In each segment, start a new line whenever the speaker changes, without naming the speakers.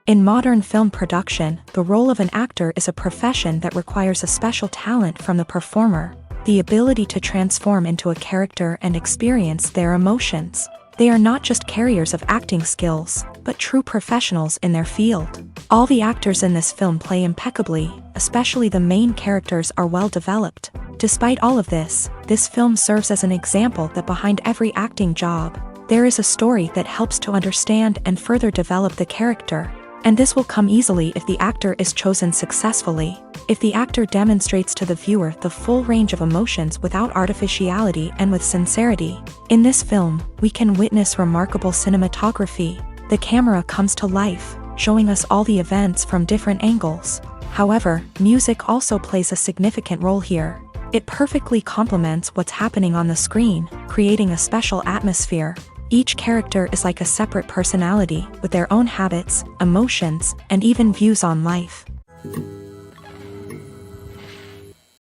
In modern film production, the role of an actor is a profession that requires a special talent from the performer, the ability to transform into a character and experience their emotions. They are not just carriers of acting skills, but true professionals in their field. All the actors in this film play impeccably, especially the main characters are well developed. Despite all of this film serves as an example that behind every acting job, there is a story that helps to understand and further develop the character. And this will come easily if the actor is chosen successfully. If the actor demonstrates to the viewer the full range of emotions without artificiality and with sincerity. In this film, we can witness remarkable cinematography. The camera comes to life, showing us all the events from different angles. However, music also plays a significant role here. It perfectly complements what's happening on the screen, creating a special atmosphere. Each character is like a separate personality, with their own habits, emotions, and even views on life.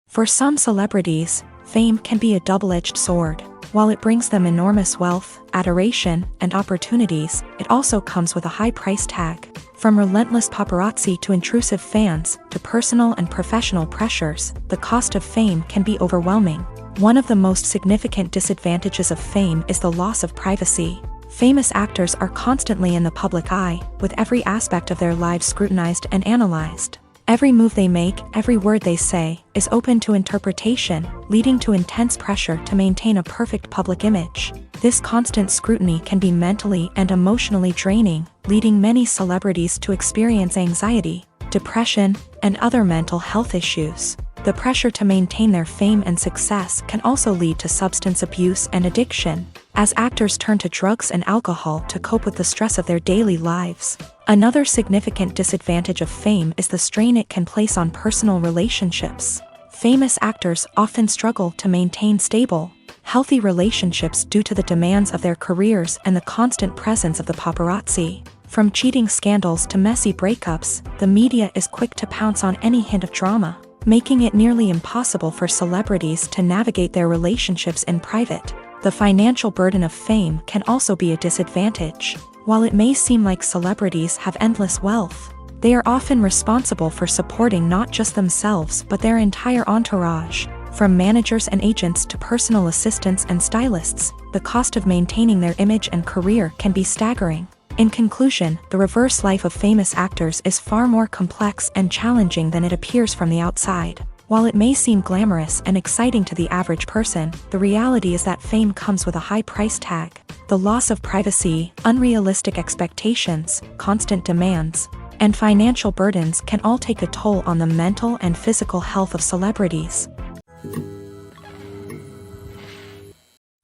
For some celebrities, fame can be a double-edged sword. While it brings them enormous wealth, adoration, and opportunities, it also comes with a high price tag. From relentless paparazzi to intrusive fans, to personal and professional pressures, the cost of fame can be overwhelming. One of the most significant disadvantages of fame is the loss of privacy. Famous actors are constantly in the public eye, with every aspect of their lives scrutinized and analyzed. Every move they make, every word they say, is open to interpretation, leading to intense pressure to maintain a perfect public image. This constant scrutiny can be mentally and emotionally draining, leading many celebrities to experience anxiety, depression, and other mental health issues. The pressure to maintain their fame and success can also lead to substance abuse and addiction, as actors turn to drugs and alcohol to cope with the stress of their daily lives. Another significant disadvantage of fame is the strain it can place on personal relationships. Famous actors often struggle to maintain stable, healthy relationships due to the demands of their careers and the constant presence of the paparazzi. From cheating scandals to messy breakups, the media is quick to pounce on any hint of drama, making it nearly impossible for celebrities to navigate their relationships in private. The financial burden of fame can also be a disadvantage. While it may seem like celebrities have endless wealth, they are often responsible for supporting not just themselves but their entire entourage. From managers and agents to personal assistants and stylists, the cost of maintaining their image and career can be staggering. In conclusion, the reverse life of famous actors is far more complex and challenging than it appears from the outside. While it may seem glamorous and exciting to the average person, the reality is that fame comes with a high price tag. The loss of privacy, unrealistic expectations, constant demands, and financial burdens can all take a toll on the mental and physical health of celebrities.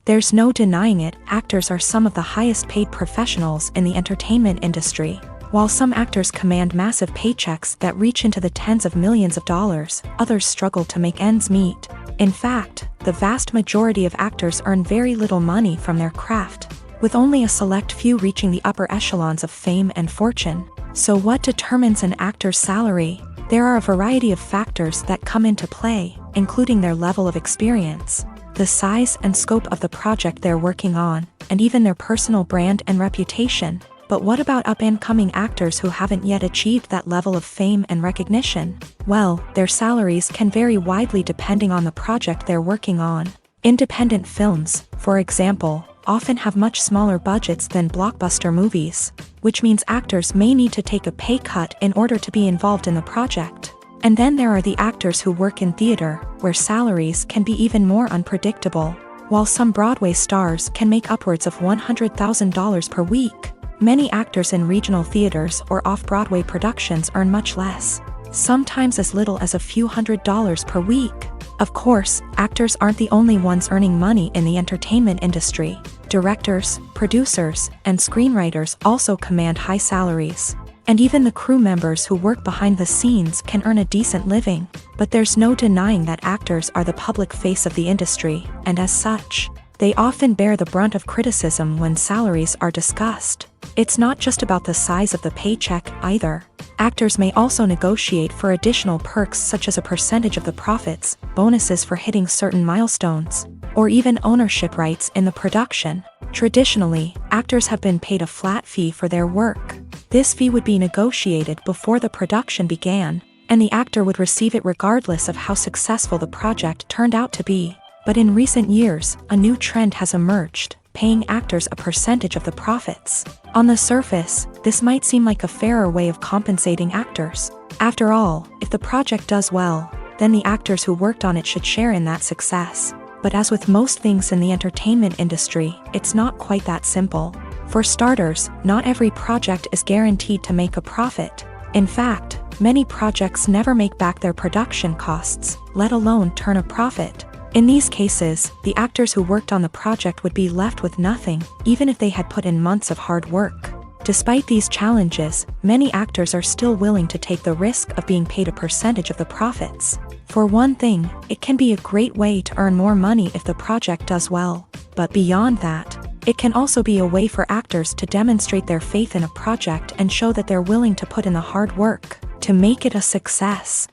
There's no denying it, actors are some of the highest paid professionals in the entertainment industry. While some actors command massive paychecks that reach into the tens of millions of dollars, others struggle to make ends meet. In fact, the vast majority of actors earn very little money from their craft, with only a select few reaching the upper echelons of fame and fortune. So what determines an actor's salary? There are a variety of factors that come into play, including their level of experience, the size and scope of the project they're working on, and even their personal brand and reputation. But what about up-and-coming actors who haven't yet achieved that level of fame and recognition? Well, their salaries can vary widely depending on the project they're working on. Independent films, for example, often have much smaller budgets than blockbuster movies, which means actors may need to take a pay cut in order to be involved in the project. And then there are the actors who work in theater, where salaries can be even more unpredictable. While some Broadway stars can make upwards of $100,000 per week, many actors in regional theaters or off-Broadway productions earn much less, sometimes as little as a few $100s per week. Of course, actors aren't the only ones earning money in the entertainment industry. Directors, producers, and screenwriters also command high salaries. And even the crew members who work behind the scenes can earn a decent living. But there's no denying that actors are the public face of the industry, and as such, they often bear the brunt of criticism when salaries are discussed. It's not just about the size of the paycheck, either. Actors may also negotiate for additional perks such as a percentage of the profits, bonuses for hitting certain milestones, or even ownership rights in the production. Traditionally, actors have been paid a flat fee for their work. This fee would be negotiated before the production began, and the actor would receive it regardless of how successful the project turned out to be. But in recent years, a new trend has emerged, paying actors a percentage of the profits. On the surface, this might seem like a fairer way of compensating actors. After all, if the project does well, then the actors who worked on it should share in that success. But as with most things in the entertainment industry, it's not quite that simple. For starters, not every project is guaranteed to make a profit. In fact, many projects never make back their production costs, let alone turn a profit. In these cases, the actors who worked on the project would be left with nothing, even if they had put in months of hard work. Despite these challenges, many actors are still willing to take the risk of being paid a percentage of the profits. For one thing, it can be a great way to earn more money if the project does well. But beyond that, it can also be a way for actors to demonstrate their faith in a project and show that they're willing to put in the hard work to make it a success.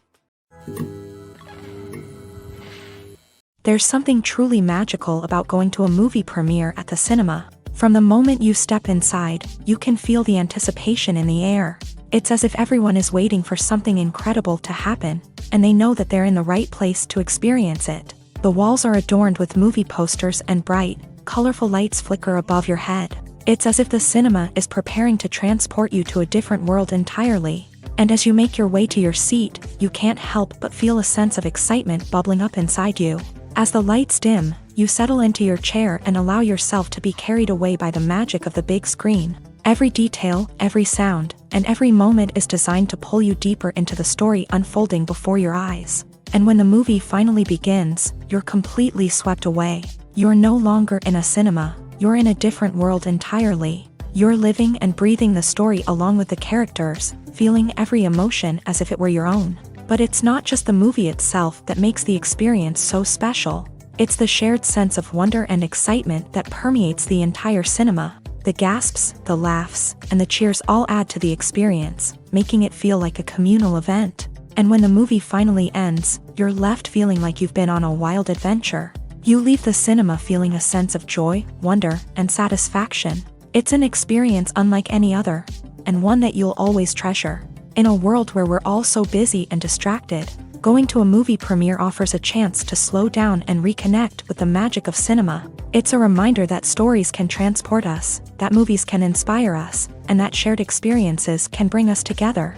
There's something truly magical about going to a movie premiere at the cinema. From the moment you step inside, you can feel the anticipation in the air. It's as if everyone is waiting for something incredible to happen, and they know that they're in the right place to experience it. The walls are adorned with movie posters and bright, colorful lights flicker above your head. It's as if the cinema is preparing to transport you to a different world entirely. And as you make your way to your seat, you can't help but feel a sense of excitement bubbling up inside you. As the lights dim, you settle into your chair and allow yourself to be carried away by the magic of the big screen. Every detail, every sound, and every moment is designed to pull you deeper into the story unfolding before your eyes. And when the movie finally begins, you're completely swept away. You're no longer in a cinema, you're in a different world entirely. You're living and breathing the story along with the characters, feeling every emotion as if it were your own. But it's not just the movie itself that makes the experience so special. It's the shared sense of wonder and excitement that permeates the entire cinema. The gasps, the laughs, and the cheers all add to the experience, making it feel like a communal event. And when the movie finally ends, you're left feeling like you've been on a wild adventure. You leave the cinema feeling a sense of joy, wonder, and satisfaction. It's an experience unlike any other, and one that you'll always treasure. In a world where we're all so busy and distracted, going to a movie premiere offers a chance to slow down and reconnect with the magic of cinema. It's a reminder that stories can transport us, that movies can inspire us, and that shared experiences can bring us together.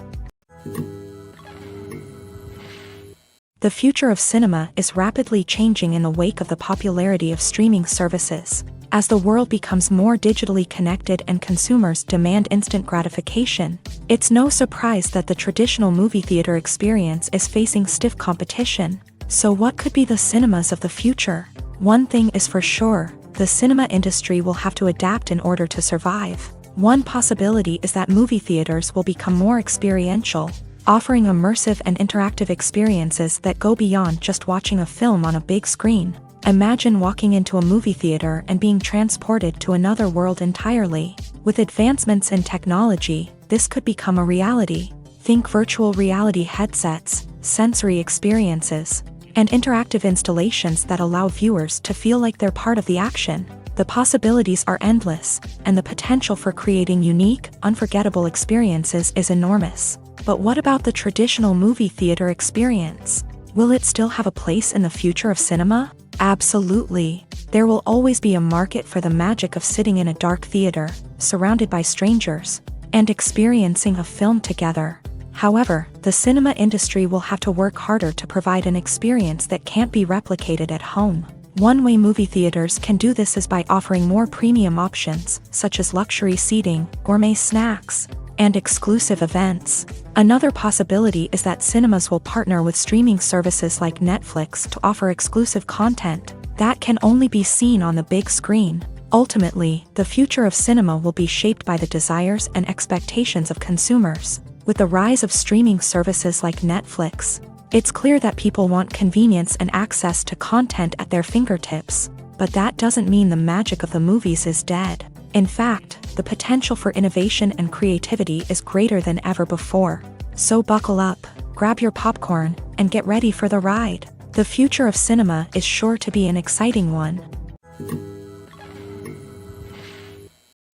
The future of cinema is rapidly changing in the wake of the popularity of streaming services. As the world becomes more digitally connected and consumers demand instant gratification, it's no surprise that the traditional movie theater experience is facing stiff competition. So what could be the cinemas of the future? One thing is for sure, the cinema industry will have to adapt in order to survive. One possibility is that movie theaters will become more experiential, offering immersive and interactive experiences that go beyond just watching a film on a big screen. Imagine walking into a movie theater and being transported to another world entirely. With advancements in technology, this could become a reality. Think virtual reality headsets, sensory experiences, and interactive installations that allow viewers to feel like they're part of the action. The possibilities are endless, and the potential for creating unique, unforgettable experiences is enormous. But what about the traditional movie theater experience? Will it still have a place in the future of cinema? Absolutely. There will always be a market for the magic of sitting in a dark theater, surrounded by strangers, and experiencing a film together. However, the cinema industry will have to work harder to provide an experience that can't be replicated at home. One way movie theaters can do this is by offering more premium options, such as luxury seating, gourmet snacks, and exclusive events. Another possibility is that cinemas will partner with streaming services like Netflix to offer exclusive content that can only be seen on the big screen. Ultimately, the future of cinema will be shaped by the desires and expectations of consumers. With the rise of streaming services like Netflix, it's clear that people want convenience and access to content at their fingertips. But that doesn't mean the magic of the movies is dead. In fact, the potential for innovation and creativity is greater than ever before. So buckle up, grab your popcorn, and get ready for the ride. The future of cinema is sure to be an exciting one.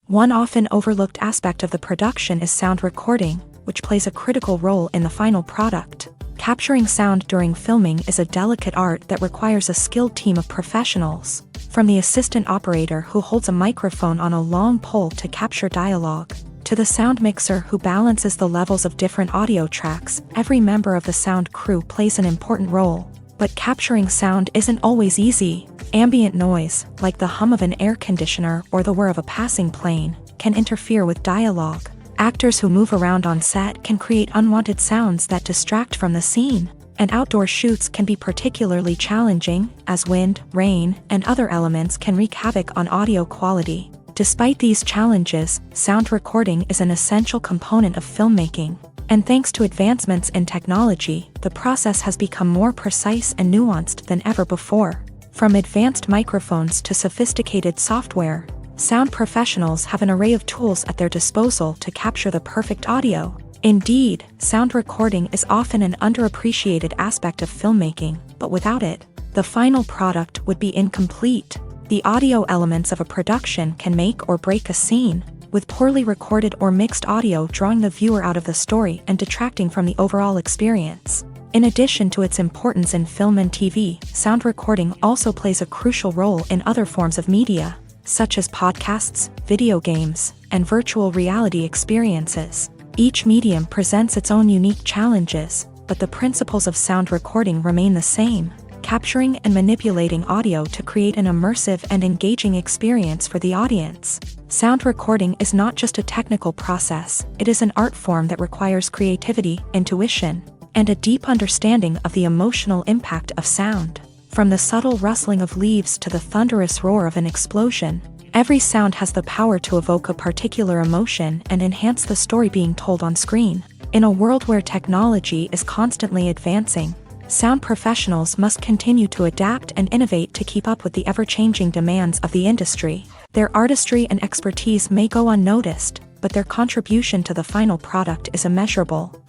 One often overlooked aspect of the production is sound recording, which plays a critical role in the final product. Capturing sound during filming is a delicate art that requires a skilled team of professionals, from the assistant operator who holds a microphone on a long pole to capture dialogue, to the sound mixer who balances the levels of different audio tracks. Every member of the sound crew plays an important role. But capturing sound isn't always easy. Ambient noise, like the hum of an air conditioner or the whir of a passing plane, can interfere with dialogue. Actors who move around on set can create unwanted sounds that distract from the scene. And outdoor shoots can be particularly challenging, as wind, rain, and other elements can wreak havoc on audio quality. Despite these challenges, sound recording is an essential component of filmmaking. And thanks to advancements in technology, the process has become more precise and nuanced than ever before. From advanced microphones to sophisticated software, sound professionals have an array of tools at their disposal to capture the perfect audio. Indeed, sound recording is often an underappreciated aspect of filmmaking, but without it, the final product would be incomplete. The audio elements of a production can make or break a scene, with poorly recorded or mixed audio drawing the viewer out of the story and detracting from the overall experience. In addition to its importance in film and TV, sound recording also plays a crucial role in other forms of media, such as podcasts, video games, and virtual reality experiences. Each medium presents its own unique challenges, but the principles of sound recording remain the same: capturing and manipulating audio to create an immersive and engaging experience for the audience. Sound recording is not just a technical process, it is an art form that requires creativity, intuition, and a deep understanding of the emotional impact of sound. From the subtle rustling of leaves to the thunderous roar of an explosion, every sound has the power to evoke a particular emotion and enhance the story being told on screen. In a world where technology is constantly advancing, sound professionals must continue to adapt and innovate to keep up with the ever-changing demands of the industry. Their artistry and expertise may go unnoticed, but their contribution to the final product is immeasurable.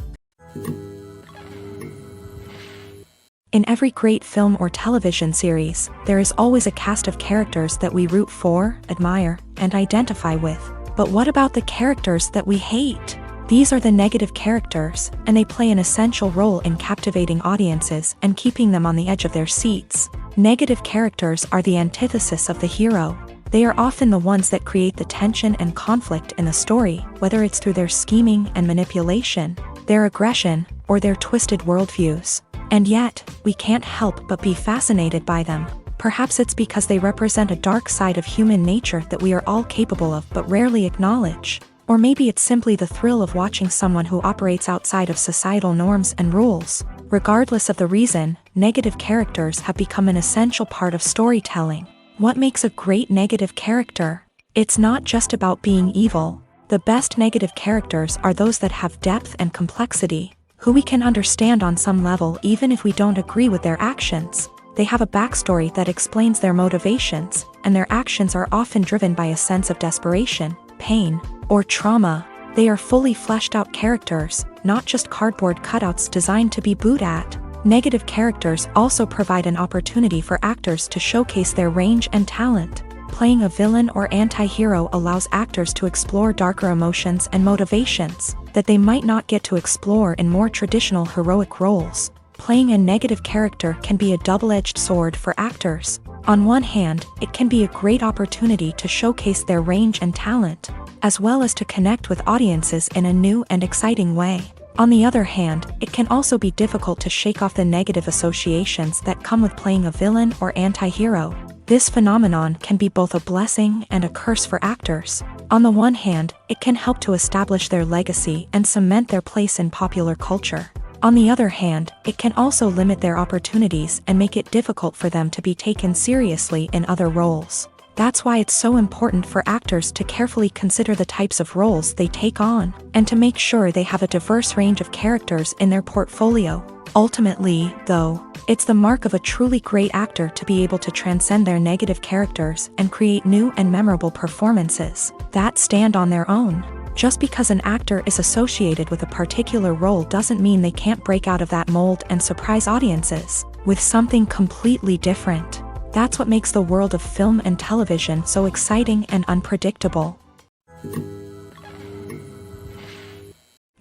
In every great film or television series, there is always a cast of characters that we root for, admire, and identify with. But what about the characters that we hate? These are the negative characters, and they play an essential role in captivating audiences and keeping them on the edge of their seats. Negative characters are the antithesis of the hero. They are often the ones that create the tension and conflict in the story, whether it's through their scheming and manipulation, their aggression, or their twisted worldviews. And yet, we can't help but be fascinated by them. Perhaps it's because they represent a dark side of human nature that we are all capable of but rarely acknowledge. Or maybe it's simply the thrill of watching someone who operates outside of societal norms and rules. Regardless of the reason, negative characters have become an essential part of storytelling. What makes a great negative character? It's not just about being evil. The best negative characters are those that have depth and complexity, who we can understand on some level even if we don't agree with their actions. They have a backstory that explains their motivations, and their actions are often driven by a sense of desperation, pain, or trauma. They are fully fleshed out characters, not just cardboard cutouts designed to be booed at. Negative characters also provide an opportunity for actors to showcase their range and talent. Playing a villain or anti-hero allows actors to explore darker emotions and motivations that they might not get to explore in more traditional heroic roles. Playing a negative character can be a double-edged sword for actors. On one hand, it can be a great opportunity to showcase their range and talent, as well as to connect with audiences in a new and exciting way. On the other hand, it can also be difficult to shake off the negative associations that come with playing a villain or anti-hero. This phenomenon can be both a blessing and a curse for actors. On the one hand, it can help to establish their legacy and cement their place in popular culture. On the other hand, it can also limit their opportunities and make it difficult for them to be taken seriously in other roles. That's why it's so important for actors to carefully consider the types of roles they take on, and to make sure they have a diverse range of characters in their portfolio. Ultimately, though, it's the mark of a truly great actor to be able to transcend their negative characters and create new and memorable performances that stand on their own. Just because an actor is associated with a particular role doesn't mean they can't break out of that mold and surprise audiences with something completely different. That's what makes the world of film and television so exciting and unpredictable.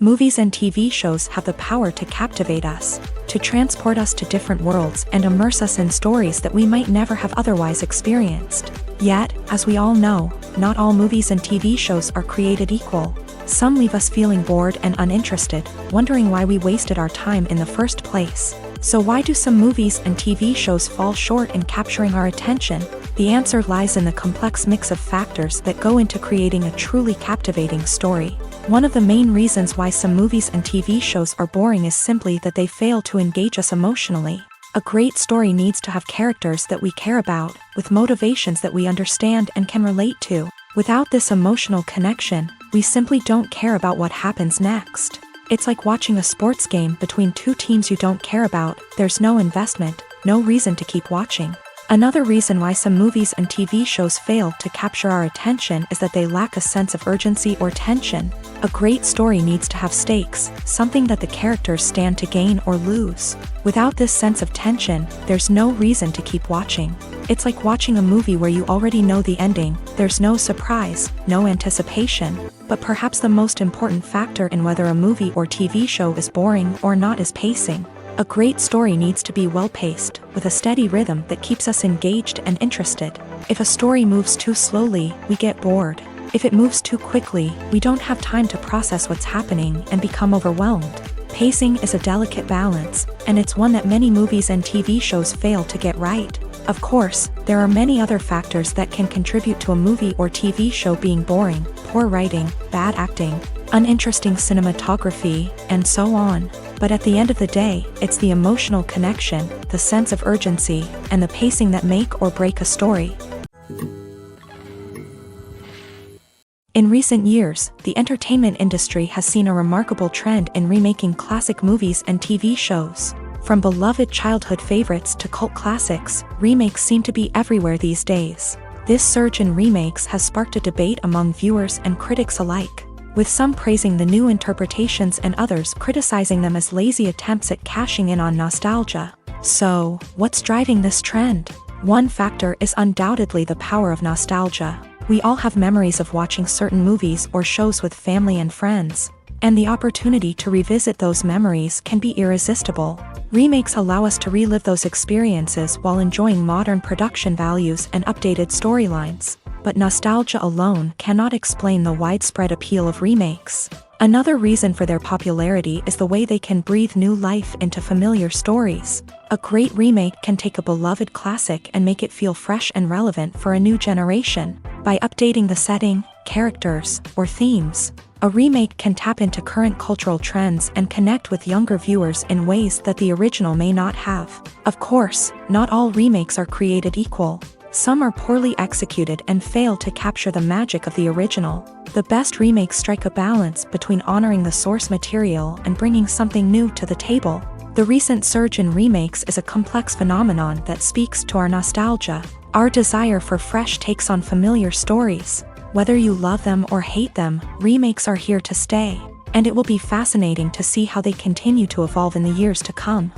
Movies and TV shows have the power to captivate us, to transport us to different worlds and immerse us in stories that we might never have otherwise experienced. Yet, as we all know, not all movies and TV shows are created equal. Some leave us feeling bored and uninterested, wondering why we wasted our time in the first place. So why do some movies and TV shows fall short in capturing our attention? The answer lies in the complex mix of factors that go into creating a truly captivating story. One of the main reasons why some movies and TV shows are boring is simply that they fail to engage us emotionally. A great story needs to have characters that we care about, with motivations that we understand and can relate to. Without this emotional connection, we simply don't care about what happens next. It's like watching a sports game between two teams you don't care about. There's no investment, no reason to keep watching. Another reason why some movies and TV shows fail to capture our attention is that they lack a sense of urgency or tension. A great story needs to have stakes, something that the characters stand to gain or lose. Without this sense of tension, there's no reason to keep watching. It's like watching a movie where you already know the ending. There's no surprise, no anticipation. But perhaps the most important factor in whether a movie or TV show is boring or not is pacing. A great story needs to be well-paced, with a steady rhythm that keeps us engaged and interested. If a story moves too slowly, we get bored. If it moves too quickly, we don't have time to process what's happening and become overwhelmed. Pacing is a delicate balance, and it's one that many movies and TV shows fail to get right. Of course, there are many other factors that can contribute to a movie or TV show being boring: poor writing, bad acting, uninteresting cinematography, and so on. But at the end of the day, it's the emotional connection, the sense of urgency, and the pacing that make or break a story. In recent years, the entertainment industry has seen a remarkable trend in remaking classic movies and TV shows. From beloved childhood favorites to cult classics, remakes seem to be everywhere these days. This surge in remakes has sparked a debate among viewers and critics alike, with some praising the new interpretations and others criticizing them as lazy attempts at cashing in on nostalgia. So, what's driving this trend? One factor is undoubtedly the power of nostalgia. We all have memories of watching certain movies or shows with family and friends, and the opportunity to revisit those memories can be irresistible. Remakes allow us to relive those experiences while enjoying modern production values and updated storylines. But nostalgia alone cannot explain the widespread appeal of remakes. Another reason for their popularity is the way they can breathe new life into familiar stories. A great remake can take a beloved classic and make it feel fresh and relevant for a new generation. By updating the setting, characters, or themes, a remake can tap into current cultural trends and connect with younger viewers in ways that the original may not have. Of course, not all remakes are created equal. Some are poorly executed and fail to capture the magic of the original. The best remakes strike a balance between honoring the source material and bringing something new to the table. The recent surge in remakes is a complex phenomenon that speaks to our nostalgia, our desire for fresh takes on familiar stories. Whether you love them or hate them, remakes are here to stay, and it will be fascinating to see how they continue to evolve in the years to come.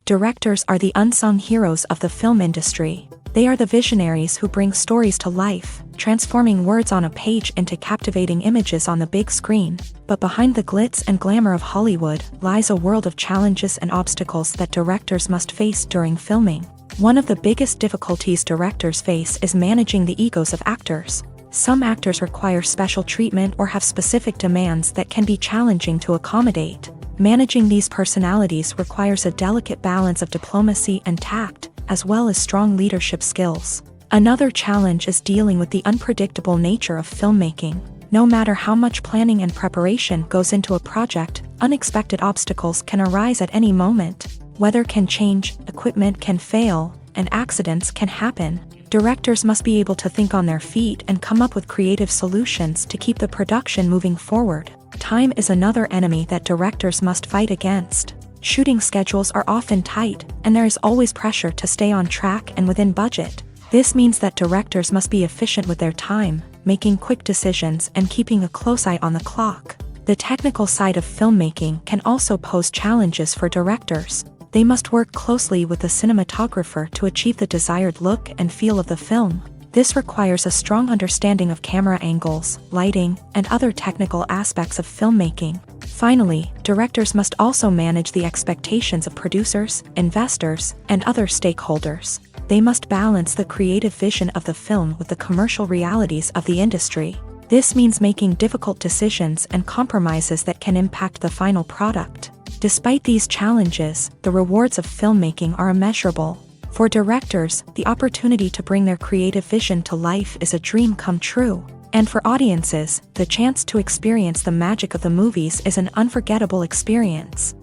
Directors are the unsung heroes of the film industry. They are the visionaries who bring stories to life, transforming words on a page into captivating images on the big screen. But behind the glitz and glamour of Hollywood lies a world of challenges and obstacles that directors must face during filming. One of the biggest difficulties directors face is managing the egos of actors. Some actors require special treatment or have specific demands that can be challenging to accommodate. Managing these personalities requires a delicate balance of diplomacy and tact, as well as strong leadership skills. Another challenge is dealing with the unpredictable nature of filmmaking. No matter how much planning and preparation goes into a project, unexpected obstacles can arise at any moment. Weather can change, equipment can fail, and accidents can happen. Directors must be able to think on their feet and come up with creative solutions to keep the production moving forward. Time is another enemy that directors must fight against. Shooting schedules are often tight, and there is always pressure to stay on track and within budget. This means that directors must be efficient with their time, making quick decisions and keeping a close eye on the clock. The technical side of filmmaking can also pose challenges for directors. They must work closely with the cinematographer to achieve the desired look and feel of the film. This requires a strong understanding of camera angles, lighting, and other technical aspects of filmmaking. Finally, directors must also manage the expectations of producers, investors, and other stakeholders. They must balance the creative vision of the film with the commercial realities of the industry. This means making difficult decisions and compromises that can impact the final product. Despite these challenges, the rewards of filmmaking are immeasurable. For directors, the opportunity to bring their creative vision to life is a dream come true. And for audiences, the chance to experience the magic of the movies is an unforgettable experience.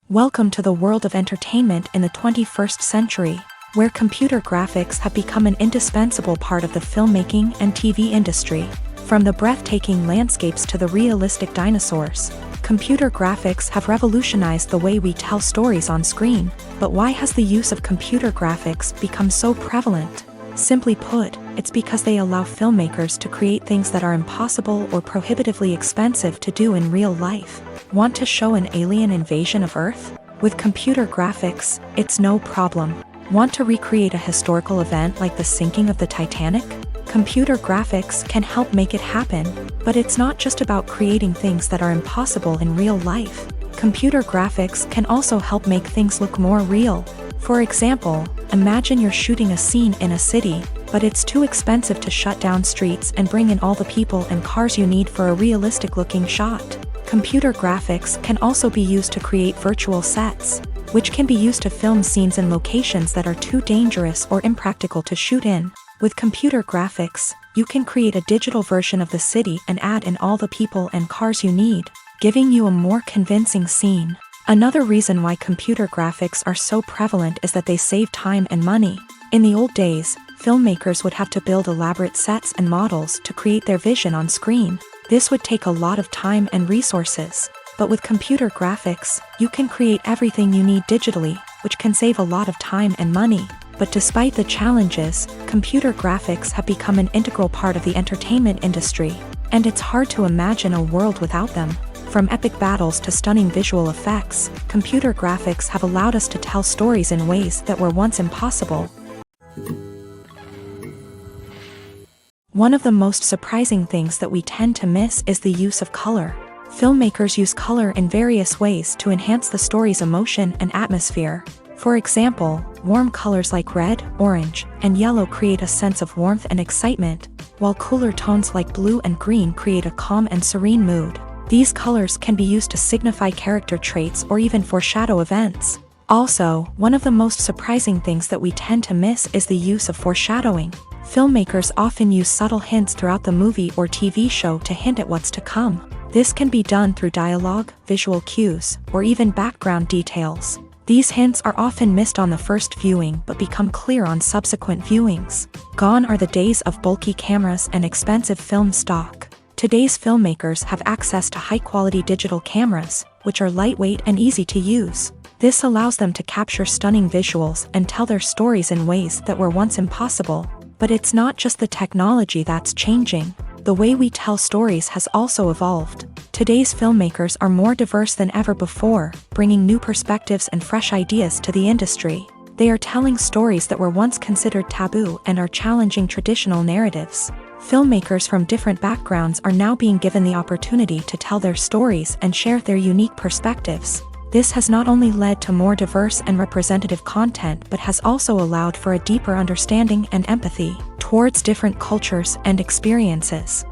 Welcome to the world of entertainment in the 21st century, where computer graphics have become an indispensable part of the filmmaking and TV industry. From the breathtaking landscapes to the realistic dinosaurs, computer graphics have revolutionized the way we tell stories on screen. But why has the use of computer graphics become so prevalent? Simply put, it's because they allow filmmakers to create things that are impossible or prohibitively expensive to do in real life. Want to show an alien invasion of Earth? With computer graphics, it's no problem. Want to recreate a historical event like the sinking of the Titanic? Computer graphics can help make it happen, but it's not just about creating things that are impossible in real life. Computer graphics can also help make things look more real. For example, imagine you're shooting a scene in a city, but it's too expensive to shut down streets and bring in all the people and cars you need for a realistic-looking shot. Computer graphics can also be used to create virtual sets, which can be used to film scenes in locations that are too dangerous or impractical to shoot in. With computer graphics, you can create a digital version of the city and add in all the people and cars you need, giving you a more convincing scene. Another reason why computer graphics are so prevalent is that they save time and money. In the old days, filmmakers would have to build elaborate sets and models to create their vision on screen. This would take a lot of time and resources. But with computer graphics, you can create everything you need digitally, which can save a lot of time and money. But despite the challenges, computer graphics have become an integral part of the entertainment industry, and it's hard to imagine a world without them. From epic battles to stunning visual effects, computer graphics have allowed us to tell stories in ways that were once impossible. One of the most surprising things that we tend to miss is the use of color. Filmmakers use color in various ways to enhance the story's emotion and atmosphere. For example, warm colors like red, orange, and yellow create a sense of warmth and excitement, while cooler tones like blue and green create a calm and serene mood. These colors can be used to signify character traits or even foreshadow events. Also, one of the most surprising things that we tend to miss is the use of foreshadowing. Filmmakers often use subtle hints throughout the movie or TV show to hint at what's to come. This can be done through dialogue, visual cues, or even background details. These hints are often missed on the first viewing but become clear on subsequent viewings. Gone are the days of bulky cameras and expensive film stock. Today's filmmakers have access to high-quality digital cameras, which are lightweight and easy to use. This allows them to capture stunning visuals and tell their stories in ways that were once impossible. But it's not just the technology that's changing. The way we tell stories has also evolved. Today's filmmakers are more diverse than ever before, bringing new perspectives and fresh ideas to the industry. They are telling stories that were once considered taboo and are challenging traditional narratives. Filmmakers from different backgrounds are now being given the opportunity to tell their stories and share their unique perspectives. This has not only led to more diverse and representative content but has also allowed for a deeper understanding and empathy towards different cultures and experiences.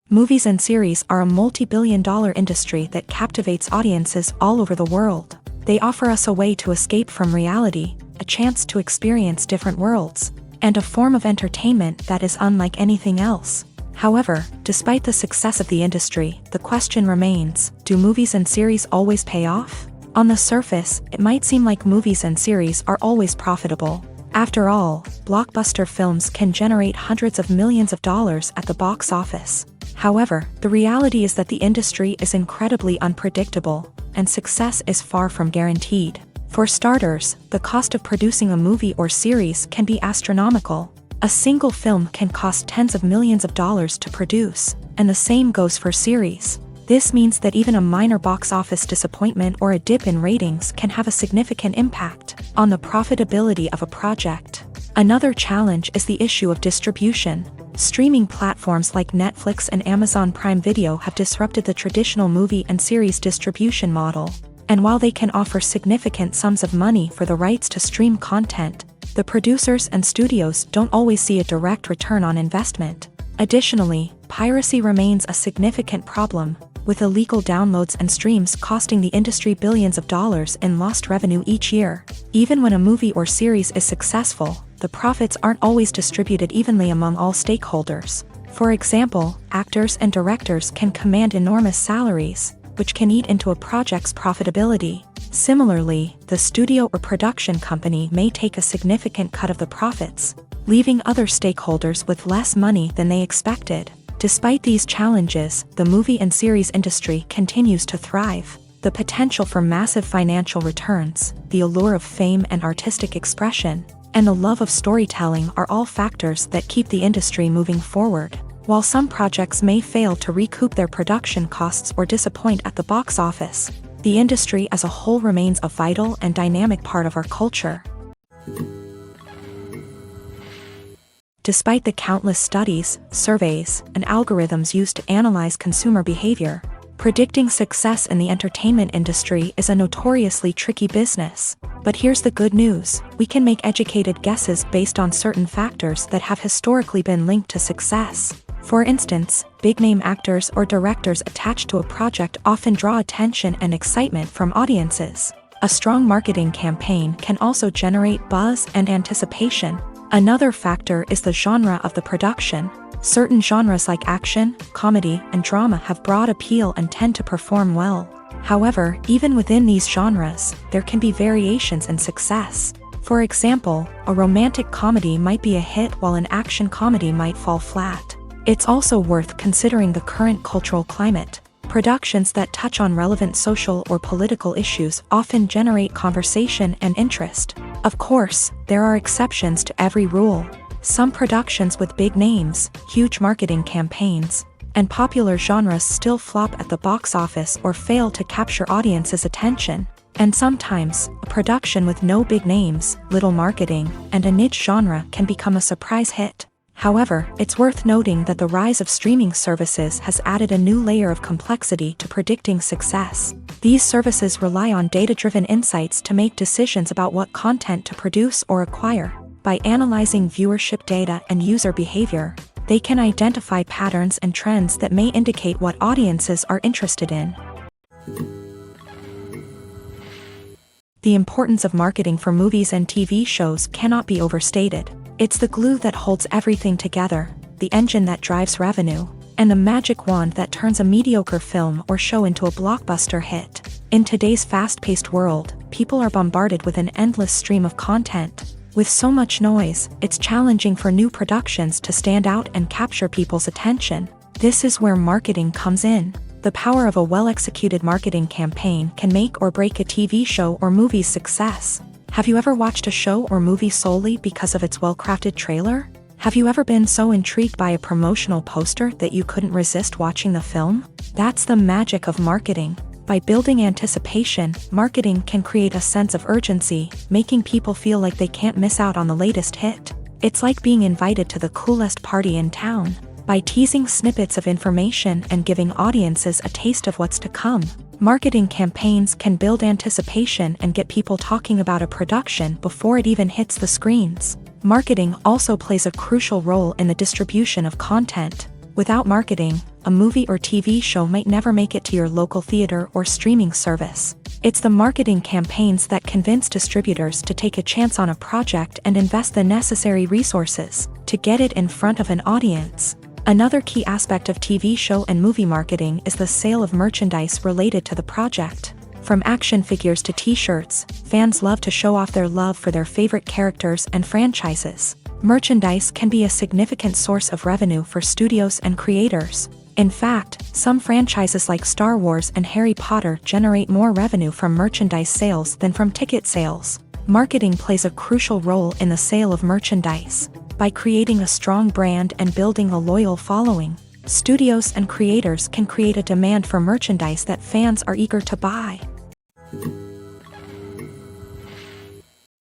Movies and series are a multi-billion-dollar industry that captivates audiences all over the world. They offer us a way to escape from reality, a chance to experience different worlds, and a form of entertainment that is unlike anything else. However, despite the success of the industry, the question remains, do movies and series always pay off? On the surface, it might seem like movies and series are always profitable. After all, blockbuster films can generate hundreds of millions of dollars at the box office. However, the reality is that the industry is incredibly unpredictable, and success is far from guaranteed. For starters, the cost of producing a movie or series can be astronomical. A single film can cost tens of millions of dollars to produce, and the same goes for series. This means that even a minor box office disappointment or a dip in ratings can have a significant impact on the profitability of a project. Another challenge is the issue of distribution. Streaming platforms like Netflix and Amazon Prime Video have disrupted the traditional movie and series distribution model. And while they can offer significant sums of money for the rights to stream content, the producers and studios don't always see a direct return on investment. Additionally, piracy remains a significant problem, with illegal downloads and streams costing the industry billions of dollars in lost revenue each year. Even when a movie or series is successful, the profits aren't always distributed evenly among all stakeholders. For example, actors and directors can command enormous salaries, which can eat into a project's profitability. Similarly, the studio or production company may take a significant cut of the profits, leaving other stakeholders with less money than they expected. Despite these challenges, the movie and series industry continues to thrive. The potential for massive financial returns, the allure of fame and artistic expression, and the love of storytelling are all factors that keep the industry moving forward. While some projects may fail to recoup their production costs or disappoint at the box office, the industry as a whole remains a vital and dynamic part of our culture. Despite the countless studies, surveys, and algorithms used to analyze consumer behavior, predicting success in the entertainment industry is a notoriously tricky business. But here's the good news: we can make educated guesses based on certain factors that have historically been linked to success. For instance, big-name actors or directors attached to a project often draw attention and excitement from audiences. A strong marketing campaign can also generate buzz and anticipation. Another factor is the genre of the production. Certain genres like action, comedy, and drama have broad appeal and tend to perform well. However, even within these genres, there can be variations in success. For example, a romantic comedy might be a hit while an action comedy might fall flat. It's also worth considering the current cultural climate. Productions that touch on relevant social or political issues often generate conversation and interest. Of course, there are exceptions to every rule. Some productions with big names, huge marketing campaigns, and popular genres still flop at the box office or fail to capture audiences' attention. And sometimes, a production with no big names, little marketing, and a niche genre can become a surprise hit. However, it's worth noting that the rise of streaming services has added a new layer of complexity to predicting success. These services rely on data-driven insights to make decisions about what content to produce or acquire. By analyzing viewership data and user behavior, they can identify patterns and trends that may indicate what audiences are interested in. The importance of marketing for movies and TV shows cannot be overstated. It's the glue that holds everything together, the engine that drives revenue, and the magic wand that turns a mediocre film or show into a blockbuster hit. In today's fast-paced world, people are bombarded with an endless stream of content. With so much noise, it's challenging for new productions to stand out and capture people's attention. This is where marketing comes in. The power of a well-executed marketing campaign can make or break a TV show or movie's success. Have you ever watched a show or movie solely because of its well-crafted trailer? Have you ever been so intrigued by a promotional poster that you couldn't resist watching the film? That's the magic of marketing. By building anticipation, marketing can create a sense of urgency, making people feel like they can't miss out on the latest hit. It's like being invited to the coolest party in town. By teasing snippets of information and giving audiences a taste of what's to come, marketing campaigns can build anticipation and get people talking about a production before it even hits the screens. Marketing also plays a crucial role in the distribution of content. Without marketing, a movie or TV show might never make it to your local theater or streaming service. It's the marketing campaigns that convince distributors to take a chance on a project and invest the necessary resources to get it in front of an audience. Another key aspect of TV show and movie marketing is the sale of merchandise related to the project. From action figures to t-shirts, fans love to show off their love for their favorite characters and franchises. Merchandise can be a significant source of revenue for studios and creators. In fact, some franchises like Star Wars and Harry Potter generate more revenue from merchandise sales than from ticket sales. Marketing plays a crucial role in the sale of merchandise. By creating a strong brand and building a loyal following, Studios and creators can create a demand for merchandise that fans are eager to buy.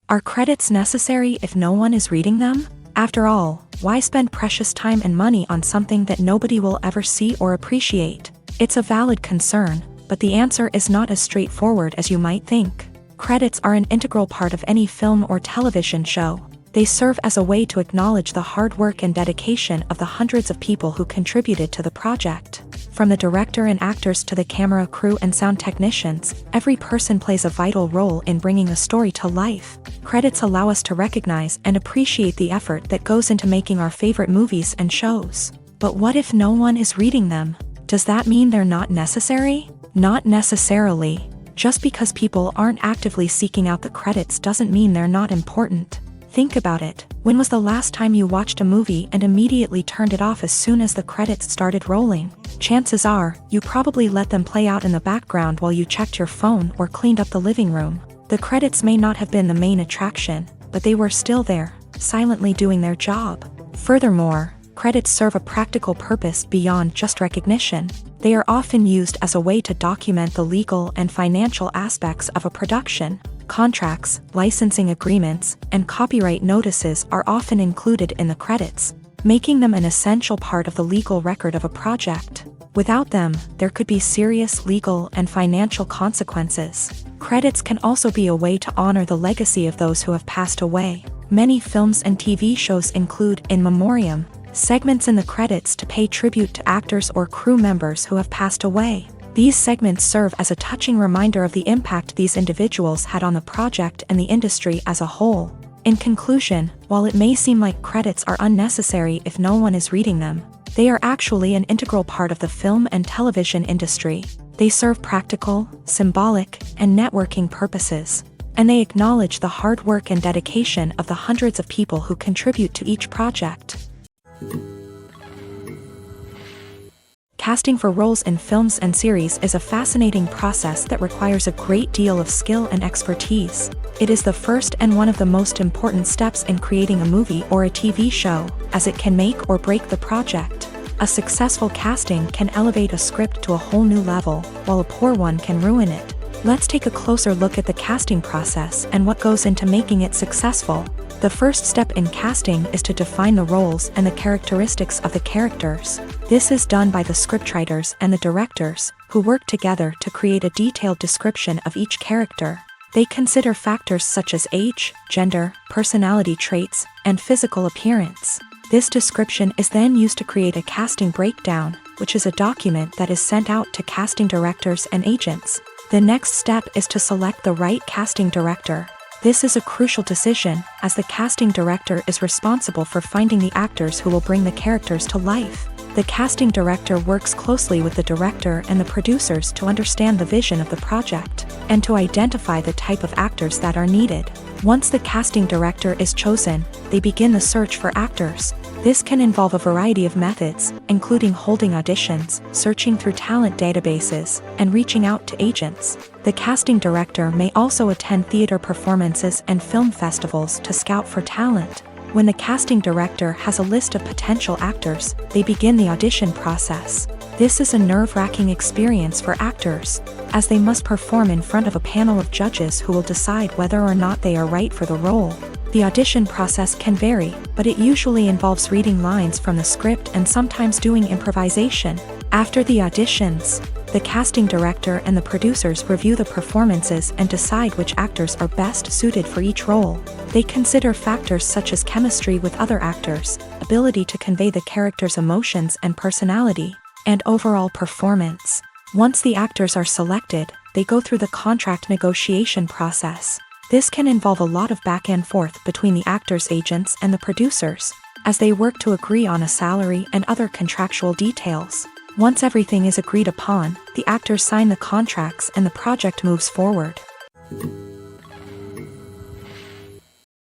Are credits necessary if no one is reading them? After all, why spend precious time and money on something that nobody will ever see or appreciate? It's a valid concern, but the answer is not as straightforward as you might think. Credits are an integral part of any film or television show. They serve as a way to acknowledge the hard work and dedication of the hundreds of people who contributed to the project. From the director and actors to the camera crew and sound technicians, every person plays a vital role in bringing a story to life. Credits allow us to recognize and appreciate the effort that goes into making our favorite movies and shows. But what if no one is reading them? Does that mean they're not necessary? Not necessarily. Just because people aren't actively seeking out the credits doesn't mean they're not important. Think about it. When was the last time you watched a movie and immediately turned it off as soon as the credits started rolling? Chances are, you probably let them play out in the background while you checked your phone or cleaned up the living room. The credits may not have been the main attraction, but they were still there, silently doing their job. Furthermore, credits serve a practical purpose beyond just recognition. They are often used as a way to document the legal and financial aspects of a production. Contracts, licensing agreements, and copyright notices are often included in the credits, making them an essential part of the legal record of a project. Without them, there could be serious legal and financial consequences. Credits can also be a way to honor the legacy of those who have passed away. Many films and TV shows include in memoriam segments in the credits to pay tribute to actors or crew members who have passed away. These segments serve as a touching reminder of the impact these individuals had on the project and the industry as a whole. In conclusion, while it may seem like credits are unnecessary if no one is reading them, they are actually an integral part of the film and television industry. They serve practical, symbolic, and networking purposes, and they acknowledge the hard work and dedication of the hundreds of people who contribute to each project. Casting for roles in films and series is a fascinating process that requires a great deal of skill and expertise. It is the first and one of the most important steps in creating a movie or a TV show, as it can make or break the project. A successful casting can elevate a script to a whole new level, while a poor one can ruin it. Let's take a closer look at the casting process and what goes into making it successful. The first step in casting is to define the roles and the characteristics of the characters. This is done by the scriptwriters and the directors, who work together to create a detailed description of each character. They consider factors such as age, gender, personality traits, and physical appearance. This description is then used to create a casting breakdown, which is a document that is sent out to casting directors and agents. The next step is to select the right casting director. This is a crucial decision, as the casting director is responsible for finding the actors who will bring the characters to life. The casting director works closely with the director and the producers to understand the vision of the project, and to identify the type of actors that are needed. Once the casting director is chosen, they begin the search for actors. This can involve a variety of methods, including holding auditions, searching through talent databases, and reaching out to agents. The casting director may also attend theater performances and film festivals to scout for talent. When the casting director has a list of potential actors, they begin the audition process. This is a nerve-wracking experience for actors, as they must perform in front of a panel of judges who will decide whether or not they are right for the role. The audition process can vary, but it usually involves reading lines from the script and sometimes doing improvisation. After the auditions, the casting director and the producers review the performances and decide which actors are best suited for each role. They consider factors such as chemistry with other actors, ability to convey the character's emotions and personality, and overall performance. Once the actors are selected, they go through the contract negotiation process. This can involve a lot of back and forth between the actors' agents and the producers, as they work to agree on a salary and other contractual details. Once everything is agreed upon, the actors sign the contracts and the project moves forward.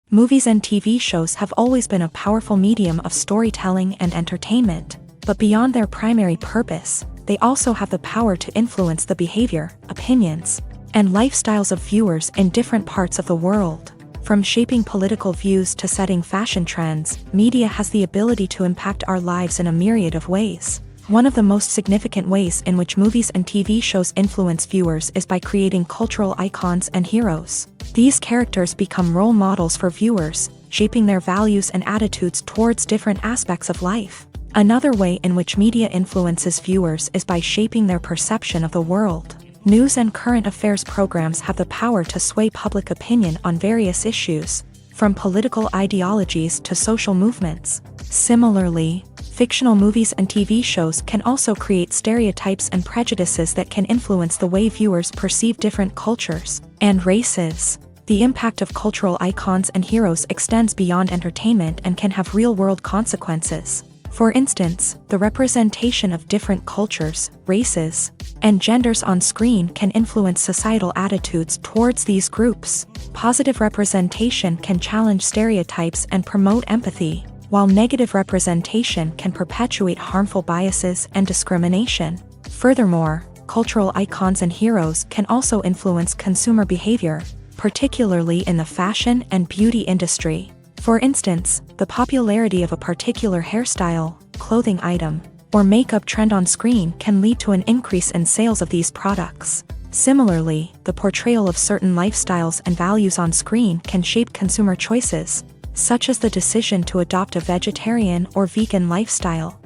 Movies and TV shows have always been a powerful medium of storytelling and entertainment, but beyond their primary purpose, they also have the power to influence the behavior, opinions, and lifestyles of viewers in different parts of the world. From shaping political views to setting fashion trends, media has the ability to impact our lives in a myriad of ways. One of the most significant ways in which movies and TV shows influence viewers is by creating cultural icons and heroes. These characters become role models for viewers, shaping their values and attitudes towards different aspects of life. Another way in which media influences viewers is by shaping their perception of the world. News and current affairs programs have the power to sway public opinion on various issues, from political ideologies to social movements. Similarly, fictional movies and TV shows can also create stereotypes and prejudices that can influence the way viewers perceive different cultures and races. The impact of cultural icons and heroes extends beyond entertainment and can have real-world consequences. For instance, the representation of different cultures, races, and genders on screen can influence societal attitudes towards these groups. Positive representation can challenge stereotypes and promote empathy, while negative representation can perpetuate harmful biases and discrimination. Furthermore, cultural icons and heroes can also influence consumer behavior, particularly in the fashion and beauty industry. For instance, the popularity of a particular hairstyle, clothing item, or makeup trend on screen can lead to an increase in sales of these products. Similarly, the portrayal of certain lifestyles and values on screen can shape consumer choices, such as the decision to adopt a vegetarian or vegan lifestyle.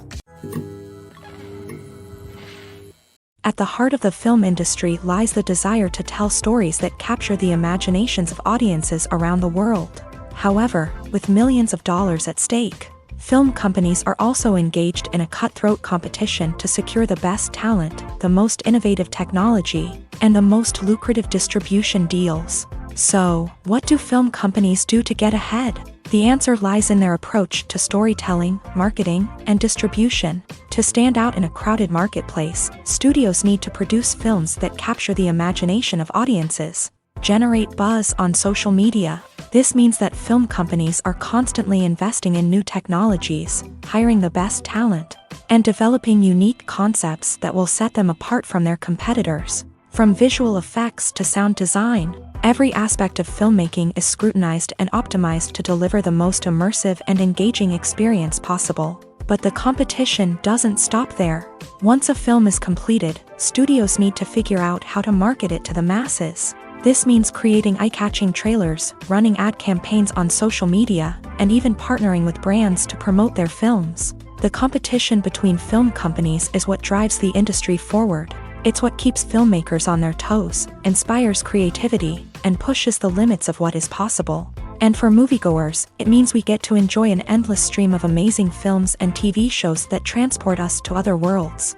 At the heart of the film industry lies the desire to tell stories that capture the imaginations of audiences around the world. However, with millions of dollars at stake, film companies are also engaged in a cutthroat competition to secure the best talent, the most innovative technology, and the most lucrative distribution deals. So, what do film companies do to get ahead? The answer lies in their approach to storytelling, marketing, and distribution. To stand out in a crowded marketplace, studios need to produce films that capture the imagination of audiences, generate buzz on social media. This means that film companies are constantly investing in new technologies, hiring the best talent, and developing unique concepts that will set them apart from their competitors. From visual effects to sound design, every aspect of filmmaking is scrutinized and optimized to deliver the most immersive and engaging experience possible. But the competition doesn't stop there. Once a film is completed, studios need to figure out how to market it to the masses. This means creating eye-catching trailers, running ad campaigns on social media, and even partnering with brands to promote their films. The competition between film companies is what drives the industry forward. It's what keeps filmmakers on their toes, inspires creativity, and pushes the limits of what is possible. And for moviegoers, it means we get to enjoy an endless stream of amazing films and TV shows that transport us to other worlds.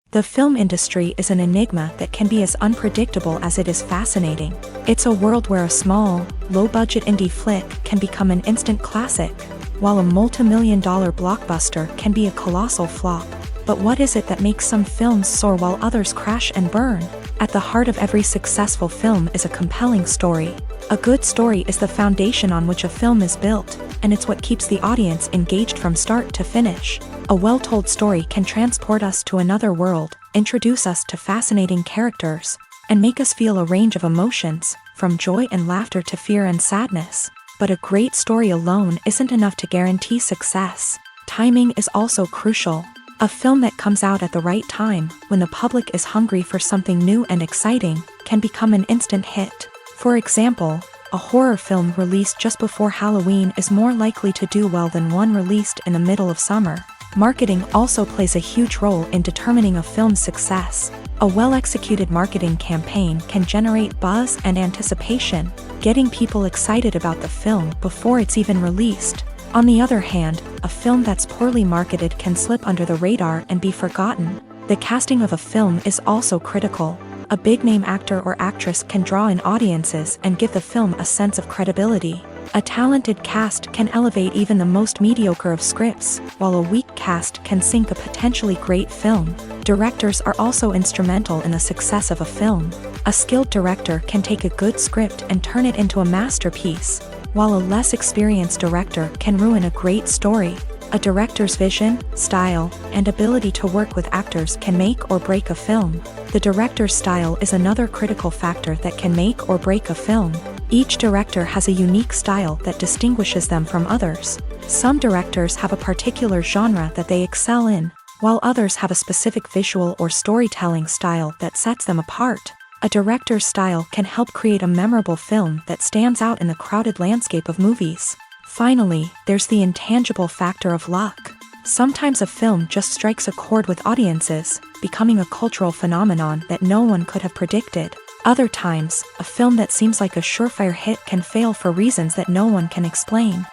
The film industry is an enigma that can be as unpredictable as it is fascinating. It's a world where a small, low-budget indie flick can become an instant classic, while a multi-million-dollar blockbuster can be a colossal flop. But what is it that makes some films soar while others crash and burn? At the heart of every successful film is a compelling story. A good story is the foundation on which a film is built, and it's what keeps the audience engaged from start to finish. A well-told story can transport us to another world, introduce us to fascinating characters, and make us feel a range of emotions, from joy and laughter to fear and sadness. But a great story alone isn't enough to guarantee success. Timing is also crucial. A film that comes out at the right time, when the public is hungry for something new and exciting, can become an instant hit. For example, a horror film released just before Halloween is more likely to do well than one released in the middle of summer. Marketing also plays a huge role in determining a film's success. A well-executed marketing campaign can generate buzz and anticipation, getting people excited about the film before it's even released. On the other hand, a film that's poorly marketed can slip under the radar and be forgotten. The casting of a film is also critical. A big-name actor or actress can draw in audiences and give the film a sense of credibility. A talented cast can elevate even the most mediocre of scripts, while a weak cast can sink a potentially great film. Directors are also instrumental in the success of a film. A skilled director can take a good script and turn it into a masterpiece, while a less experienced director can ruin a great story. A director's vision, style, and ability to work with actors can make or break a film. The director's style is another critical factor that can make or break a film. Each director has a unique style that distinguishes them from others. Some directors have a particular genre that they excel in, while others have a specific visual or storytelling style that sets them apart. A director's style can help create a memorable film that stands out in the crowded landscape of movies. Finally, there's the intangible factor of luck. Sometimes a film just strikes a chord with audiences, becoming a cultural phenomenon that no one could have predicted. Other times, a film that seems like a surefire hit can fail for reasons that no one can explain.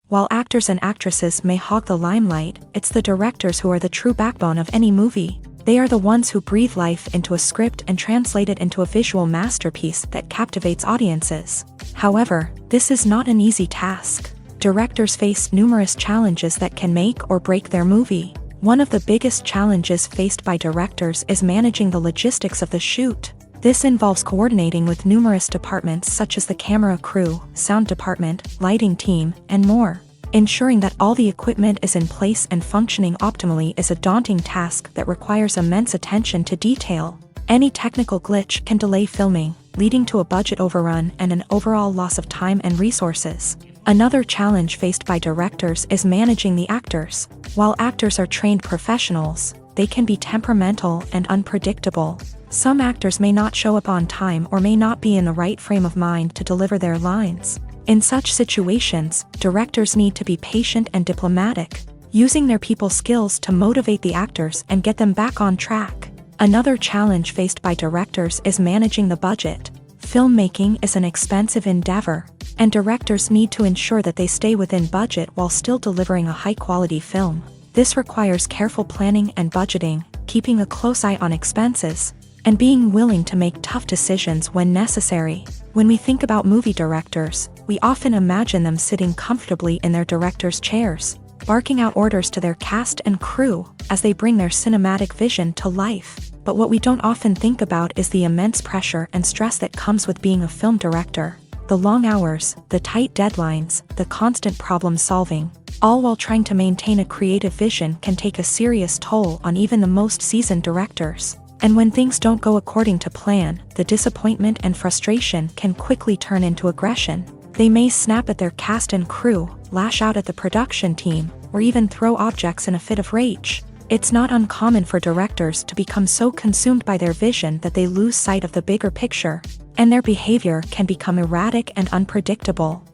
While actors and actresses may hog the limelight, it's the directors who are the true backbone of any movie. They are the ones who breathe life into a script and translate it into a visual masterpiece that captivates audiences. However, this is not an easy task. Directors face numerous challenges that can make or break their movie. One of the biggest challenges faced by directors is managing the logistics of the shoot. This involves coordinating with numerous departments such as the camera crew, sound department, lighting team, and more. Ensuring that all the equipment is in place and functioning optimally is a daunting task that requires immense attention to detail. Any technical glitch can delay filming, leading to a budget overrun and an overall loss of time and resources. Another challenge faced by directors is managing the actors. While actors are trained professionals, they can be temperamental and unpredictable. Some actors may not show up on time or may not be in the right frame of mind to deliver their lines. In such situations, directors need to be patient and diplomatic, using their people skills to motivate the actors and get them back on track. Another challenge faced by directors is managing the budget. Filmmaking is an expensive endeavor, and directors need to ensure that they stay within budget while still delivering a high-quality film. This requires careful planning and budgeting, keeping a close eye on expenses, and being willing to make tough decisions when necessary. When we think about movie directors, we often imagine them sitting comfortably in their director's chairs, barking out orders to their cast and crew as they bring their cinematic vision to life. But what we don't often think about is the immense pressure and stress that comes with being a film director. The long hours, the tight deadlines, the constant problem solving, all while trying to maintain a creative vision can take a serious toll on even the most seasoned directors. And when things don't go according to plan, the disappointment and frustration can quickly turn into aggression. They may snap at their cast and crew, lash out at the production team, or even throw objects in a fit of rage. It's not uncommon for directors to become so consumed by their vision that they lose sight of the bigger picture, and their behavior can become erratic and unpredictable.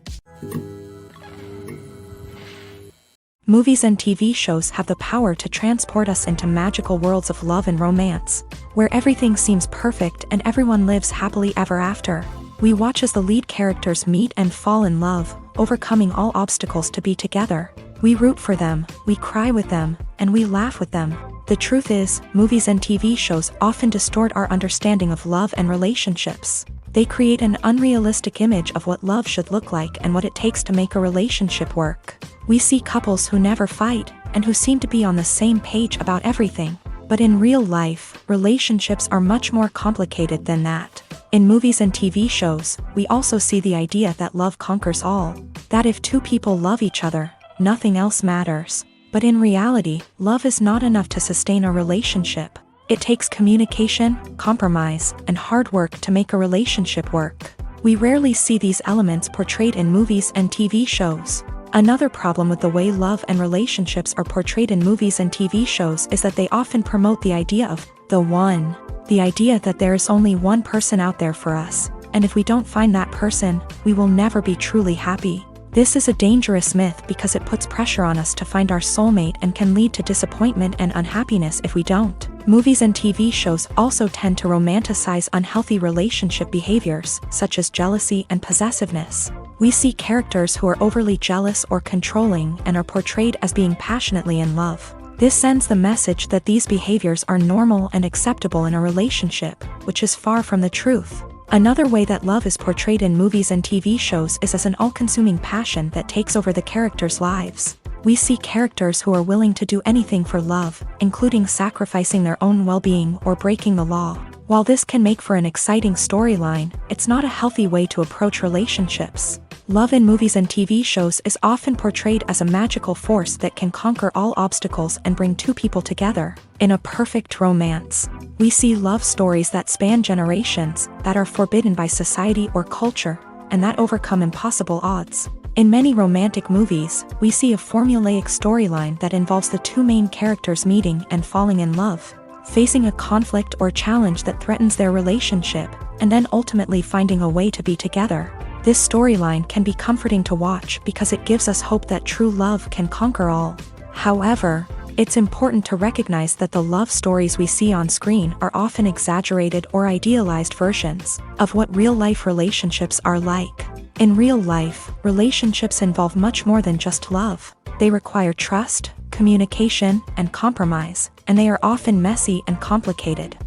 Movies and TV shows have the power to transport us into magical worlds of love and romance, where everything seems perfect and everyone lives happily ever after. We watch as the lead characters meet and fall in love, overcoming all obstacles to be together. We root for them, we cry with them, and we laugh with them. The truth is, movies and TV shows often distort our understanding of love and relationships. They create an unrealistic image of what love should look like and what it takes to make a relationship work. We see couples who never fight, and who seem to be on the same page about everything. But in real life, relationships are much more complicated than that. In movies and TV shows, we also see the idea that love conquers all. That if two people love each other, nothing else matters. But in reality, love is not enough to sustain a relationship. It takes communication, compromise, and hard work to make a relationship work. We rarely see these elements portrayed in movies and TV shows. Another problem with the way love and relationships are portrayed in movies and TV shows is that they often promote the idea of the one. The idea that there is only one person out there for us, and if we don't find that person, we will never be truly happy. This is a dangerous myth because it puts pressure on us to find our soulmate and can lead to disappointment and unhappiness if we don't. Movies and TV shows also tend to romanticize unhealthy relationship behaviors, such as jealousy and possessiveness. We see characters who are overly jealous or controlling and are portrayed as being passionately in love. This sends the message that these behaviors are normal and acceptable in a relationship, which is far from the truth. Another way that love is portrayed in movies and TV shows is as an all-consuming passion that takes over the characters' lives. We see characters who are willing to do anything for love, including sacrificing their own well-being or breaking the law. While this can make for an exciting storyline, it's not a healthy way to approach relationships. Love in movies and TV shows is often portrayed as a magical force that can conquer all obstacles and bring two people together. In a perfect romance, we see love stories that span generations, that are forbidden by society or culture, and that overcome impossible odds. In many romantic movies, we see a formulaic storyline that involves the two main characters meeting and falling in love, facing a conflict or challenge that threatens their relationship, and then ultimately finding a way to be together. This storyline can be comforting to watch because it gives us hope that true love can conquer all. However, it's important to recognize that the love stories we see on screen are often exaggerated or idealized versions of what real-life relationships are like. In real life, relationships involve much more than just love. They require trust, communication, and compromise, and they are often messy and complicated.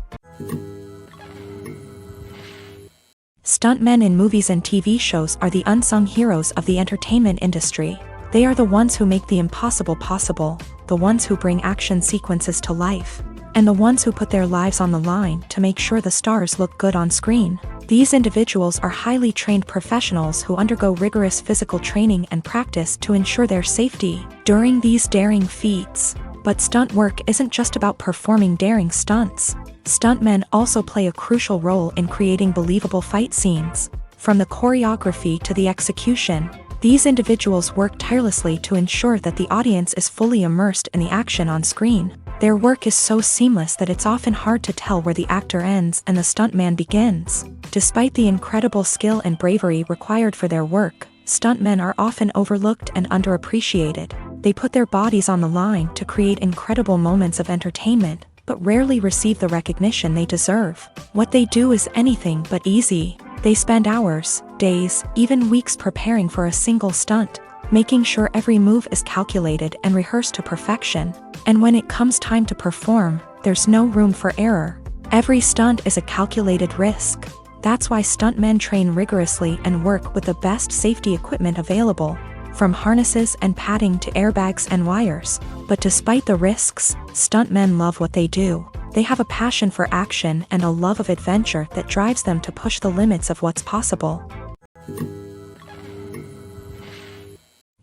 Stuntmen in movies and TV shows are the unsung heroes of the entertainment industry. They are the ones who make the impossible possible, the ones who bring action sequences to life, and the ones who put their lives on the line to make sure the stars look good on screen. These individuals are highly trained professionals who undergo rigorous physical training and practice to ensure their safety during these daring feats. But stunt work isn't just about performing daring stunts. Stuntmen also play a crucial role in creating believable fight scenes. From the choreography to the execution, these individuals work tirelessly to ensure that the audience is fully immersed in the action on screen. Their work is so seamless that it's often hard to tell where the actor ends and the stuntman begins. Despite the incredible skill and bravery required for their work, stuntmen are often overlooked and underappreciated. They put their bodies on the line to create incredible moments of entertainment, but rarely receive the recognition they deserve. What they do is anything but easy. They spend hours, days, even weeks preparing for a single stunt, making sure every move is calculated and rehearsed to perfection. And when it comes time to perform, there's no room for error. Every stunt is a calculated risk. That's why stuntmen train rigorously and work with the best safety equipment available, from harnesses and padding to airbags and wires. But despite the risks, stuntmen love what they do. They have a passion for action and a love of adventure that drives them to push the limits of what's possible.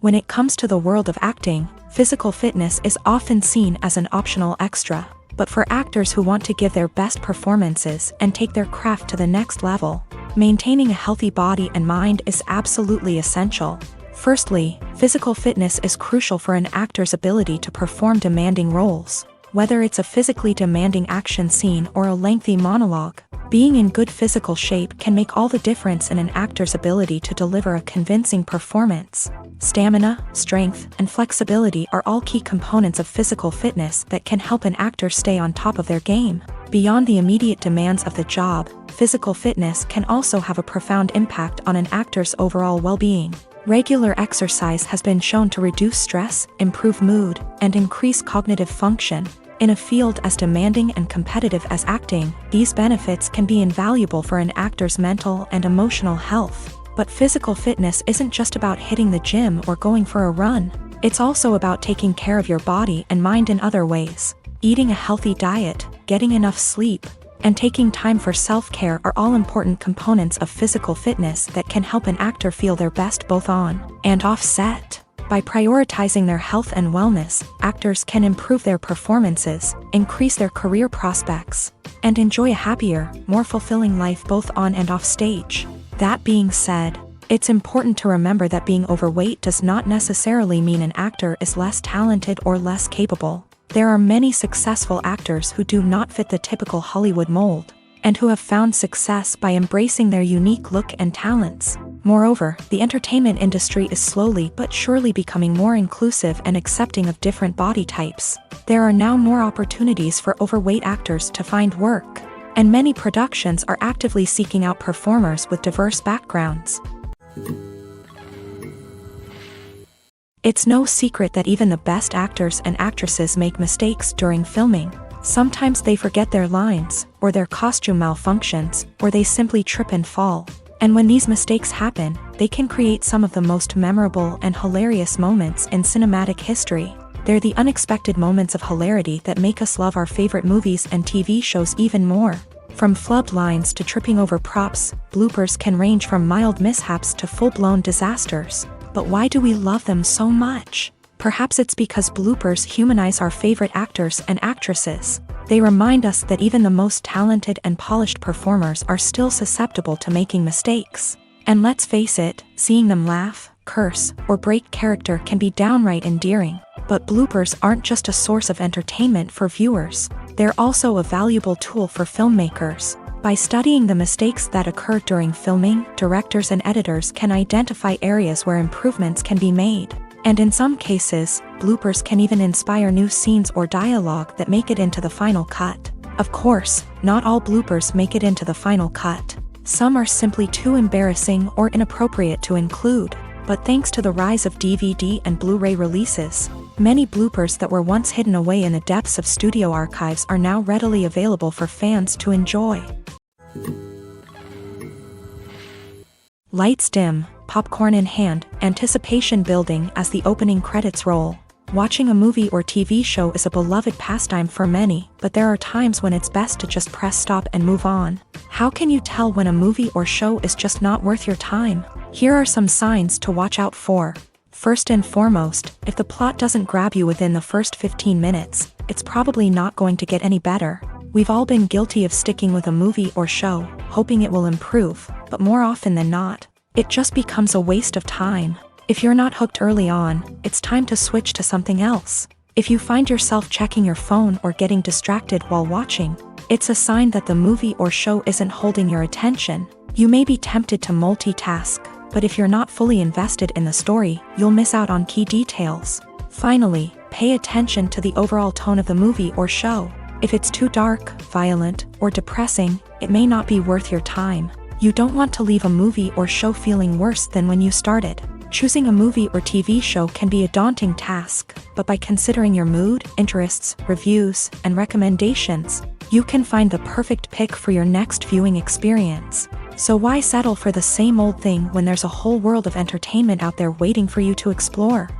When it comes to the world of acting, physical fitness is often seen as an optional extra. But for actors who want to give their best performances and take their craft to the next level, maintaining a healthy body and mind is absolutely essential. Firstly, physical fitness is crucial for an actor's ability to perform demanding roles. Whether it's a physically demanding action scene or a lengthy monologue, being in good physical shape can make all the difference in an actor's ability to deliver a convincing performance. Stamina, strength, and flexibility are all key components of physical fitness that can help an actor stay on top of their game. Beyond the immediate demands of the job, physical fitness can also have a profound impact on an actor's overall well-being. Regular exercise has been shown to reduce stress, improve mood, and increase cognitive function. In a field as demanding and competitive as acting, these benefits can be invaluable for an actor's mental and emotional health. But physical fitness isn't just about hitting the gym or going for a run. It's also about taking care of your body and mind in other ways. Eating a healthy diet, getting enough sleep, and taking time for self-care are all important components of physical fitness that can help an actor feel their best both on and off set. By prioritizing their health and wellness, actors can improve their performances, increase their career prospects, and enjoy a happier, more fulfilling life both on and off stage. That being said, it's important to remember that being overweight does not necessarily mean an actor is less talented or less capable. There are many successful actors who do not fit the typical Hollywood mold, and who have found success by embracing their unique look and talents. Moreover, the entertainment industry is slowly but surely becoming more inclusive and accepting of different body types. There are now more opportunities for overweight actors to find work, and many productions are actively seeking out performers with diverse backgrounds. It's no secret that even the best actors and actresses make mistakes during filming. Sometimes they forget their lines, or their costume malfunctions, or they simply trip and fall. And when these mistakes happen, they can create some of the most memorable and hilarious moments in cinematic history. They're the unexpected moments of hilarity that make us love our favorite movies and TV shows even more. From flubbed lines to tripping over props, bloopers can range from mild mishaps to full-blown disasters. But why do we love them so much? Perhaps it's because bloopers humanize our favorite actors and actresses. They remind us that even the most talented and polished performers are still susceptible to making mistakes. And let's face it, seeing them laugh, curse, or break character can be downright endearing. But bloopers aren't just a source of entertainment for viewers. They're also a valuable tool for filmmakers. By studying the mistakes that occur during filming, directors and editors can identify areas where improvements can be made. And in some cases, bloopers can even inspire new scenes or dialogue that make it into the final cut. Of course, not all bloopers make it into the final cut. Some are simply too embarrassing or inappropriate to include. But thanks to the rise of DVD and Blu-ray releases, many bloopers that were once hidden away in the depths of studio archives are now readily available for fans to enjoy. Lights dim, popcorn in hand, anticipation building as the opening credits roll. Watching a movie or TV show is a beloved pastime for many, but there are times when it's best to just press stop and move on. How can you tell when a movie or show is just not worth your time? Here are some signs to watch out for. First and foremost, if the plot doesn't grab you within the first 15 minutes, it's probably not going to get any better. We've all been guilty of sticking with a movie or show, hoping it will improve, but more often than not, it just becomes a waste of time. If you're not hooked early on, it's time to switch to something else. If you find yourself checking your phone or getting distracted while watching, it's a sign that the movie or show isn't holding your attention. You may be tempted to multitask, but if you're not fully invested in the story, you'll miss out on key details. Finally, pay attention to the overall tone of the movie or show. If it's too dark, violent, or depressing, it may not be worth your time. You don't want to leave a movie or show feeling worse than when you started. Choosing a movie or TV show can be a daunting task, but by considering your mood, interests, reviews, and recommendations, you can find the perfect pick for your next viewing experience. So why settle for the same old thing when there's a whole world of entertainment out there waiting for you to explore?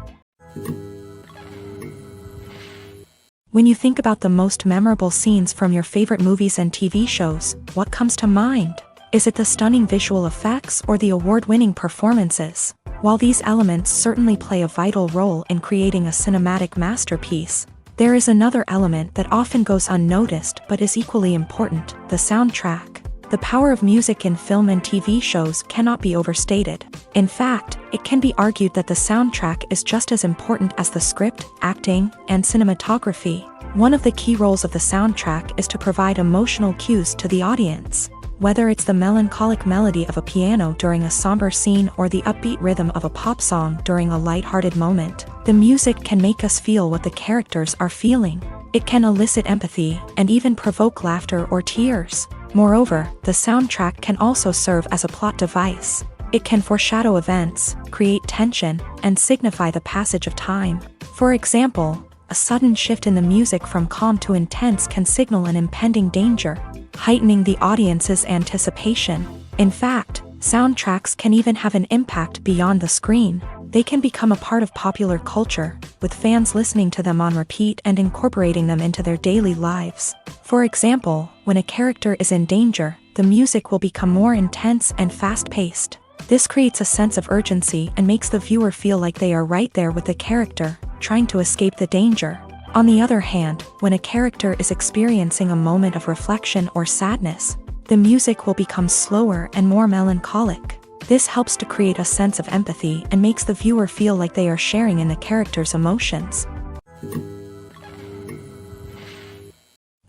When you think about the most memorable scenes from your favorite movies and TV shows, what comes to mind? Is it the stunning visual effects or the award-winning performances? While these elements certainly play a vital role in creating a cinematic masterpiece, there is another element that often goes unnoticed but is equally important: the soundtrack. The power of music in film and TV shows cannot be overstated. In fact, it can be argued that the soundtrack is just as important as the script, acting, and cinematography. One of the key roles of the soundtrack is to provide emotional cues to the audience. Whether it's the melancholic melody of a piano during a somber scene or the upbeat rhythm of a pop song during a light-hearted moment, the music can make us feel what the characters are feeling. It can elicit empathy and even provoke laughter or tears. Moreover, the soundtrack can also serve as a plot device. It can foreshadow events, create tension, and signify the passage of time. For example, a sudden shift in the music from calm to intense can signal an impending danger, heightening the audience's anticipation. In fact, soundtracks can even have an impact beyond the screen. They can become a part of popular culture, with fans listening to them on repeat and incorporating them into their daily lives. For example, when a character is in danger, the music will become more intense and fast-paced. This creates a sense of urgency and makes the viewer feel like they are right there with the character, trying to escape the danger. On the other hand, when a character is experiencing a moment of reflection or sadness, the music will become slower and more melancholic. This helps to create a sense of empathy and makes the viewer feel like they are sharing in the character's emotions.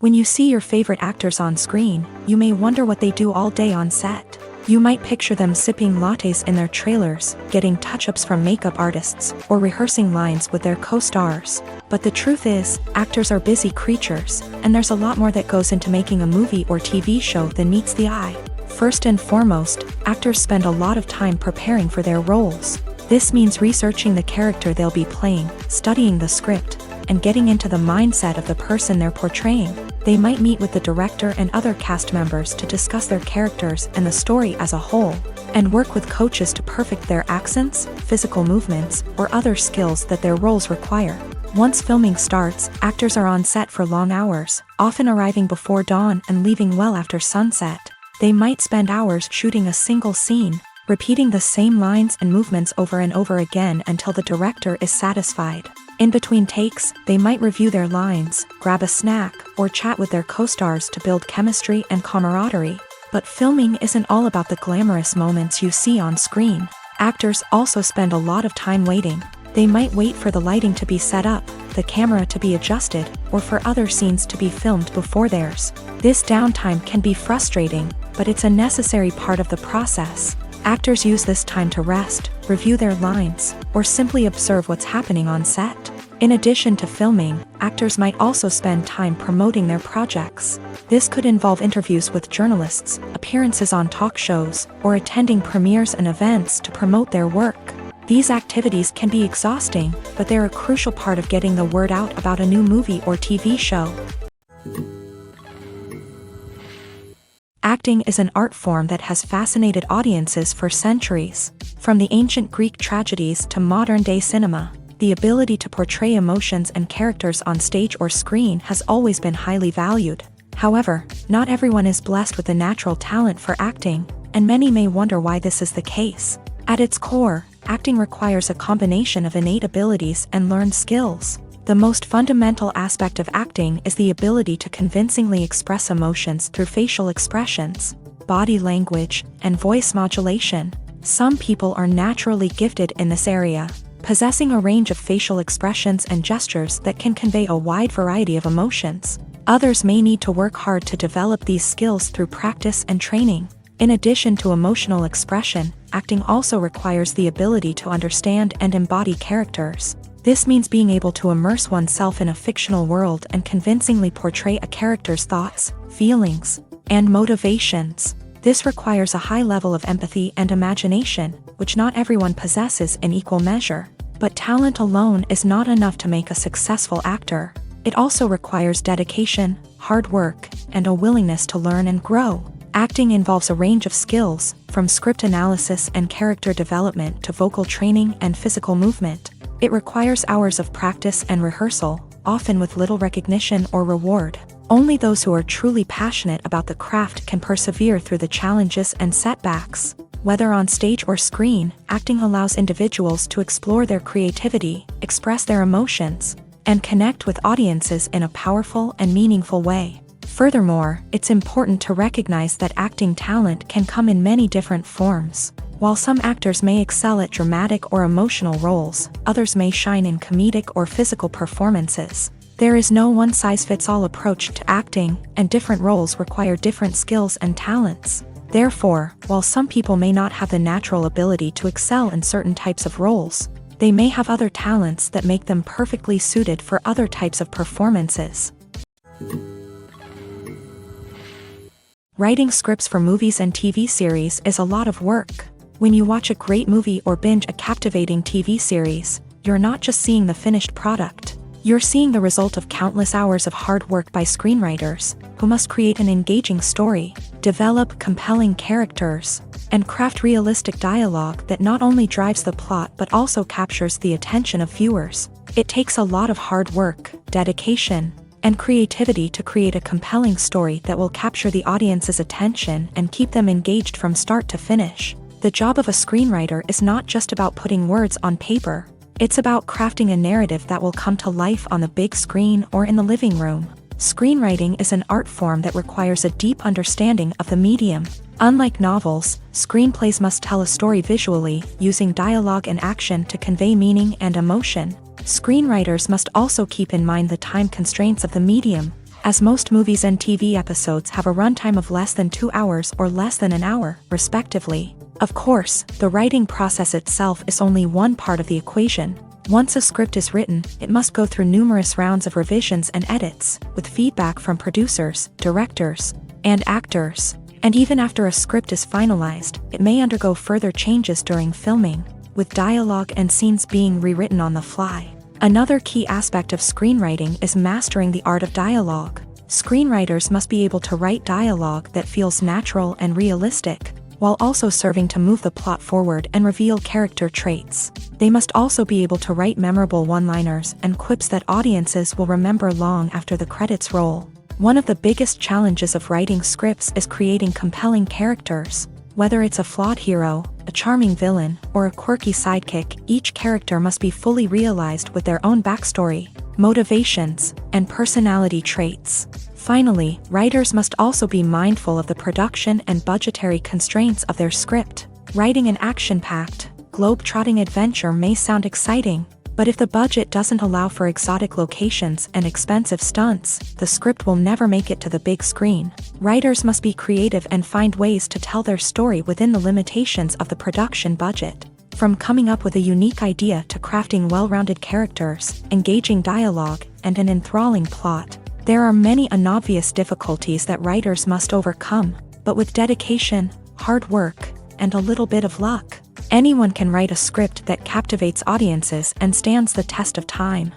When you see your favorite actors on screen, you may wonder what they do all day on set. You might picture them sipping lattes in their trailers, getting touch-ups from makeup artists, or rehearsing lines with their co-stars. But the truth is, actors are busy creatures, and there's a lot more that goes into making a movie or TV show than meets the eye. First and foremost, actors spend a lot of time preparing for their roles. This means researching the character they'll be playing, studying the script, and getting into the mindset of the person they're portraying. They might meet with the director and other cast members to discuss their characters and the story as a whole, and work with coaches to perfect their accents, physical movements, or other skills that their roles require. Once filming starts, actors are on set for long hours, often arriving before dawn and leaving well after sunset. They might spend hours shooting a single scene, repeating the same lines and movements over and over again until the director is satisfied. In between takes, they might review their lines, grab a snack, or chat with their co-stars to build chemistry and camaraderie. But filming isn't all about the glamorous moments you see on screen. Actors also spend a lot of time waiting. They might wait for the lighting to be set up, the camera to be adjusted, or for other scenes to be filmed before theirs. This downtime can be frustrating, but it's a necessary part of the process. Actors use this time to rest, review their lines, or simply observe what's happening on set. In addition to filming, actors might also spend time promoting their projects. This could involve interviews with journalists, appearances on talk shows, or attending premieres and events to promote their work. These activities can be exhausting, but they're a crucial part of getting the word out about a new movie or TV show. Acting is an art form that has fascinated audiences for centuries. From the ancient Greek tragedies to modern-day cinema, the ability to portray emotions and characters on stage or screen has always been highly valued. However, not everyone is blessed with a natural talent for acting, and many may wonder why this is the case. At its core, acting requires a combination of innate abilities and learned skills. The most fundamental aspect of acting is the ability to convincingly express emotions through facial expressions, body language, and voice modulation. Some people are naturally gifted in this area, possessing a range of facial expressions and gestures that can convey a wide variety of emotions. Others may need to work hard to develop these skills through practice and training. In addition to emotional expression, acting also requires the ability to understand and embody characters. This means being able to immerse oneself in a fictional world and convincingly portray a character's thoughts, feelings, and motivations. This requires a high level of empathy and imagination, which not everyone possesses in equal measure. But talent alone is not enough to make a successful actor. It also requires dedication, hard work, and a willingness to learn and grow. Acting involves a range of skills, from script analysis and character development to vocal training and physical movement. It requires hours of practice and rehearsal, often with little recognition or reward. Only those who are truly passionate about the craft can persevere through the challenges and setbacks. Whether on stage or screen, acting allows individuals to explore their creativity, express their emotions, and connect with audiences in a powerful and meaningful way. Furthermore, it's important to recognize that acting talent can come in many different forms. While some actors may excel at dramatic or emotional roles, others may shine in comedic or physical performances. There is no one-size-fits-all approach to acting, and different roles require different skills and talents. Therefore, while some people may not have the natural ability to excel in certain types of roles, they may have other talents that make them perfectly suited for other types of performances. Writing scripts for movies and TV series is a lot of work. When you watch a great movie or binge a captivating TV series, you're not just seeing the finished product. You're seeing the result of countless hours of hard work by screenwriters, who must create an engaging story, develop compelling characters, and craft realistic dialogue that not only drives the plot but also captures the attention of viewers. It takes a lot of hard work, dedication, and creativity to create a compelling story that will capture the audience's attention and keep them engaged from start to finish. The job of a screenwriter is not just about putting words on paper. It's about crafting a narrative that will come to life on the big screen or in the living room. Screenwriting is an art form that requires a deep understanding of the medium. Unlike novels, screenplays must tell a story visually, using dialogue and action to convey meaning and emotion. Screenwriters must also keep in mind the time constraints of the medium, as most movies and TV episodes have a runtime of less than 2 hours or less than an hour, respectively. Of course, the writing process itself is only one part of the equation. Once a script is written, it must go through numerous rounds of revisions and edits, with feedback from producers, directors, and actors. And even after a script is finalized, it may undergo further changes during filming, with dialogue and scenes being rewritten on the fly. Another key aspect of screenwriting is mastering the art of dialogue. Screenwriters must be able to write dialogue that feels natural and realistic. while also serving to move the plot forward and reveal character traits. They must also be able to write memorable one-liners and quips that audiences will remember long after the credits roll. One of the biggest challenges of writing scripts is creating compelling characters. Whether it's a flawed hero, a charming villain, or a quirky sidekick, each character must be fully realized with their own backstory, motivations, and personality traits. Finally, writers must also be mindful of the production and budgetary constraints of their script. Writing an action-packed, globe-trotting adventure may sound exciting, but if the budget doesn't allow for exotic locations and expensive stunts, the script will never make it to the big screen. Writers must be creative and find ways to tell their story within the limitations of the production budget. From coming up with a unique idea to crafting well-rounded characters, engaging dialogue, and an enthralling plot, there are many unobvious difficulties that writers must overcome, but with dedication, hard work, and a little bit of luck, anyone can write a script that captivates audiences and stands the test of time.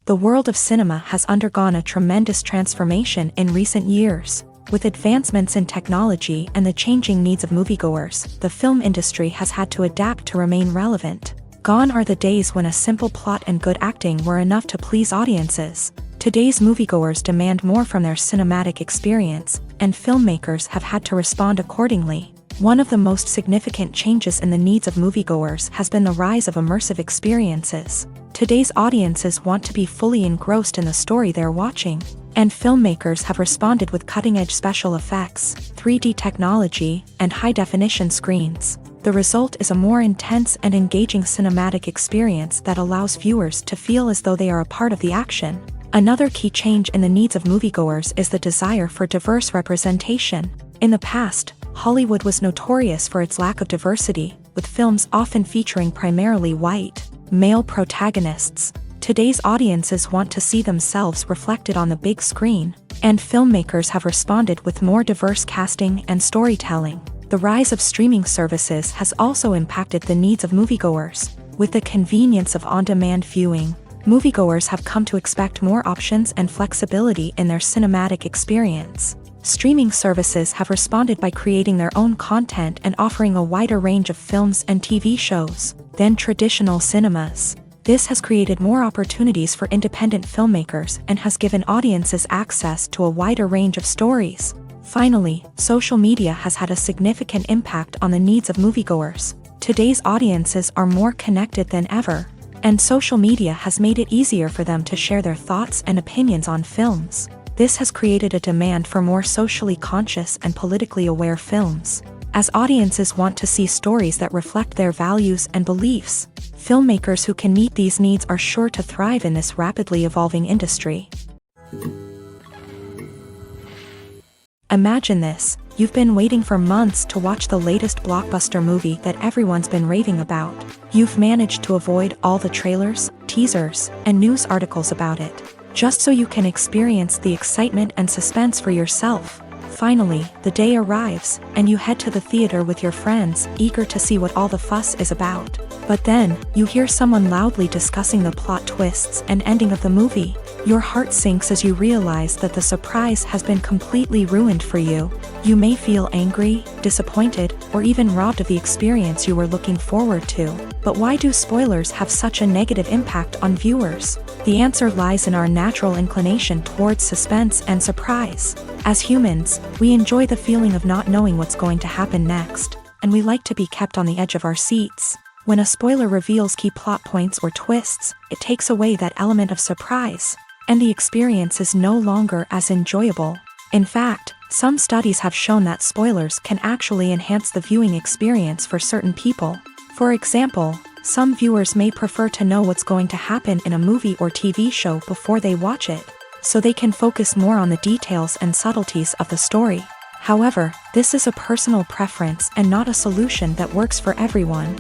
The world of cinema has undergone a tremendous transformation in recent years. With advancements in technology and the changing needs of moviegoers, the film industry has had to adapt to remain relevant. Gone are the days when a simple plot and good acting were enough to please audiences. Today's moviegoers demand more from their cinematic experience, and filmmakers have had to respond accordingly. One of the most significant changes in the needs of moviegoers has been the rise of immersive experiences. Today's audiences want to be fully engrossed in the story they're watching, and filmmakers have responded with cutting-edge special effects, 3D technology, and high-definition screens. The result is a more intense and engaging cinematic experience that allows viewers to feel as though they are a part of the action. Another key change in the needs of moviegoers is the desire for diverse representation. In the past, Hollywood was notorious for its lack of diversity, with films often featuring primarily white, male protagonists. Today's audiences want to see themselves reflected on the big screen, and filmmakers have responded with more diverse casting and storytelling. The rise of streaming services has also impacted the needs of moviegoers. With the convenience of on-demand viewing, moviegoers have come to expect more options and flexibility in their cinematic experience. Streaming services have responded by creating their own content and offering a wider range of films and TV shows than traditional cinemas. This has created more opportunities for independent filmmakers and has given audiences access to a wider range of stories. Finally, social media has had a significant impact on the needs of moviegoers. Today's audiences are more connected than ever, and social media has made it easier for them to share their thoughts and opinions on films. This has created a demand for more socially conscious and politically aware films. As audiences want to see stories that reflect their values and beliefs, filmmakers who can meet these needs are sure to thrive in this rapidly evolving industry. Imagine this: you've been waiting for months to watch the latest blockbuster movie that everyone's been raving about. You've managed to avoid all the trailers, teasers, and news articles about it, just so you can experience the excitement and suspense for yourself. Finally, the day arrives, and you head to the theater with your friends, eager to see what all the fuss is about. But then, you hear someone loudly discussing the plot twists and ending of the movie. Your heart sinks as you realize that the surprise has been completely ruined for you. You may feel angry, disappointed, or even robbed of the experience you were looking forward to. But why do spoilers have such a negative impact on viewers? The answer lies in our natural inclination towards suspense and surprise. As humans, we enjoy the feeling of not knowing what's going to happen next, and we like to be kept on the edge of our seats. When a spoiler reveals key plot points or twists, it takes away that element of surprise, and the experience is no longer as enjoyable. In fact, some studies have shown that spoilers can actually enhance the viewing experience for certain people. For example, some viewers may prefer to know what's going to happen in a movie or TV show before they watch it, so they can focus more on the details and subtleties of the story. However, this is a personal preference and not a solution that works for everyone.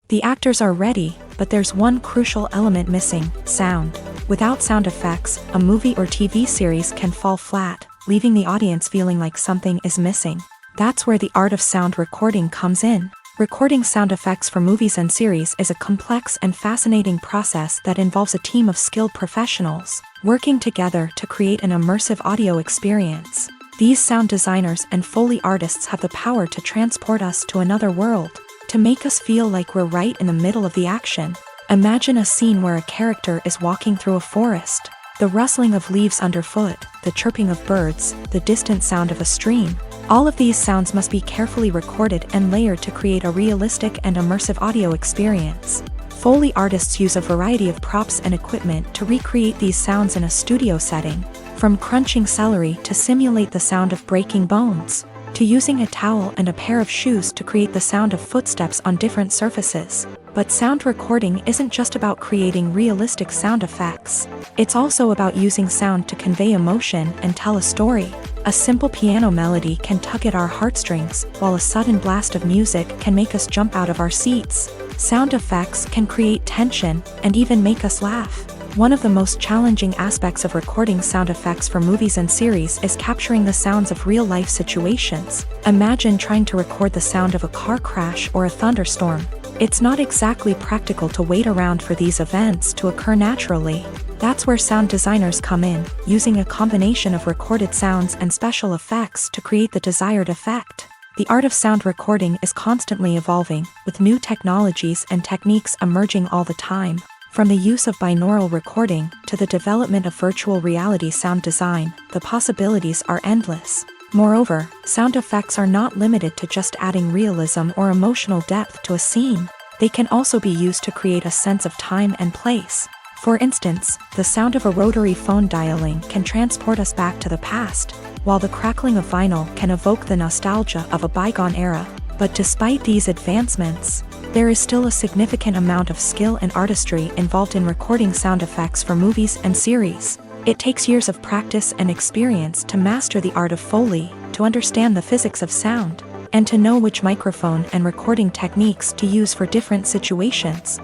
The actors are ready, but there's one crucial element missing: sound. Without sound effects, a movie or TV series can fall flat, leaving the audience feeling like something is missing. That's where the art of sound recording comes in. Recording sound effects for movies and series is a complex and fascinating process that involves a team of skilled professionals. working together to create an immersive audio experience. These sound designers and Foley artists have the power to transport us to another world, to make us feel like we're right in the middle of the action. Imagine a scene where a character is walking through a forest. The rustling of leaves underfoot, the chirping of birds, the distant sound of a stream. All of these sounds must be carefully recorded and layered to create a realistic and immersive audio experience. Foley artists use a variety of props and equipment to recreate these sounds in a studio setting, from crunching celery to simulate the sound of breaking bones, to using a towel and a pair of shoes to create the sound of footsteps on different surfaces. But sound recording isn't just about creating realistic sound effects. It's also about using sound to convey emotion and tell a story. A simple piano melody can tug at our heartstrings, while a sudden blast of music can make us jump out of our seats. Sound effects can create tension and even make us laugh. One of the most challenging aspects of recording sound effects for movies and series is capturing the sounds of real-life situations. Imagine trying to record the sound of a car crash or a thunderstorm. It's not exactly practical to wait around for these events to occur naturally. That's where sound designers come in, using a combination of recorded sounds and special effects to create the desired effect. The art of sound recording is constantly evolving, with new technologies and techniques emerging all the time. From the use of binaural recording to the development of virtual reality sound design, the possibilities are endless. Moreover, sound effects are not limited to just adding realism or emotional depth to a scene. They can also be used to create a sense of time and place. For instance, the sound of a rotary phone dialing can transport us back to the past, while the crackling of vinyl can evoke the nostalgia of a bygone era. But despite these advancements, there is still a significant amount of skill and artistry involved in recording sound effects for movies and series. It takes years of practice and experience to master the art of Foley, to understand the physics of sound, and to know which microphone and recording techniques to use for different situations.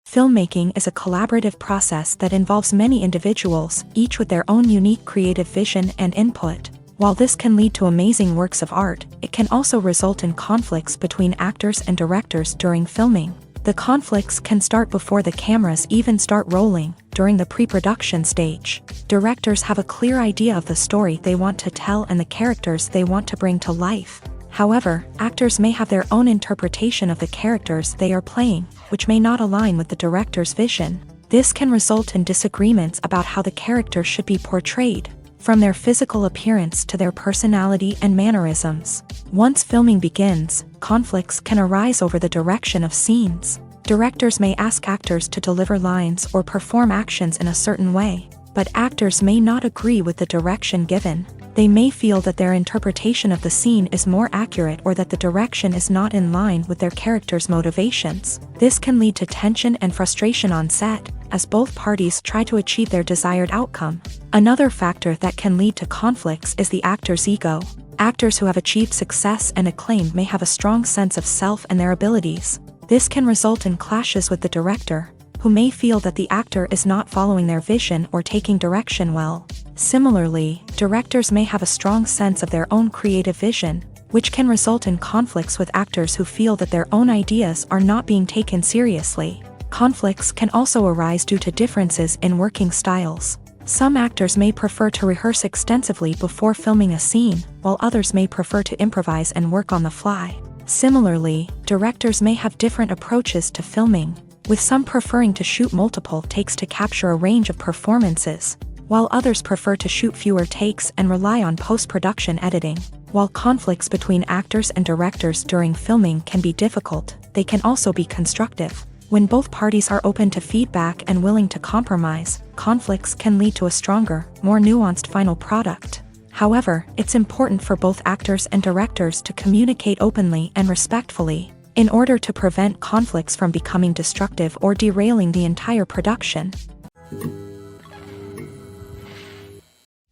Filmmaking is a collaborative process that involves many individuals, each with their own unique creative vision and input. While this can lead to amazing works of art, it can also result in conflicts between actors and directors during filming. The conflicts can start before the cameras even start rolling, during the pre-production stage. Directors have a clear idea of the story they want to tell and the characters they want to bring to life. However, actors may have their own interpretation of the characters they are playing, which may not align with the director's vision. This can result in disagreements about how the characters should be portrayed, from their physical appearance to their personality and mannerisms. Once filming begins, conflicts can arise over the direction of scenes. Directors may ask actors to deliver lines or perform actions in a certain way, but actors may not agree with the direction given. They may feel that their interpretation of the scene is more accurate or that the direction is not in line with their character's motivations. This can lead to tension and frustration on set, as both parties try to achieve their desired outcome. Another factor that can lead to conflicts is the actor's ego. Actors who have achieved success and acclaim may have a strong sense of self and their abilities. This can result in clashes with the director, who may feel that the actor is not following their vision or taking direction well. Similarly, directors may have a strong sense of their own creative vision, which can result in conflicts with actors who feel that their own ideas are not being taken seriously. Conflicts can also arise due to differences in working styles. Some actors may prefer to rehearse extensively before filming a scene, while others may prefer to improvise and work on the fly. Similarly, directors may have different approaches to filming, with some preferring to shoot multiple takes to capture a range of performances, while others prefer to shoot fewer takes and rely on post-production editing. While conflicts between actors and directors during filming can be difficult, they can also be constructive. When both parties are open to feedback and willing to compromise, conflicts can lead to a stronger, more nuanced final product. However, it's important for both actors and directors to communicate openly and respectfully, in order to prevent conflicts from becoming destructive or derailing the entire production.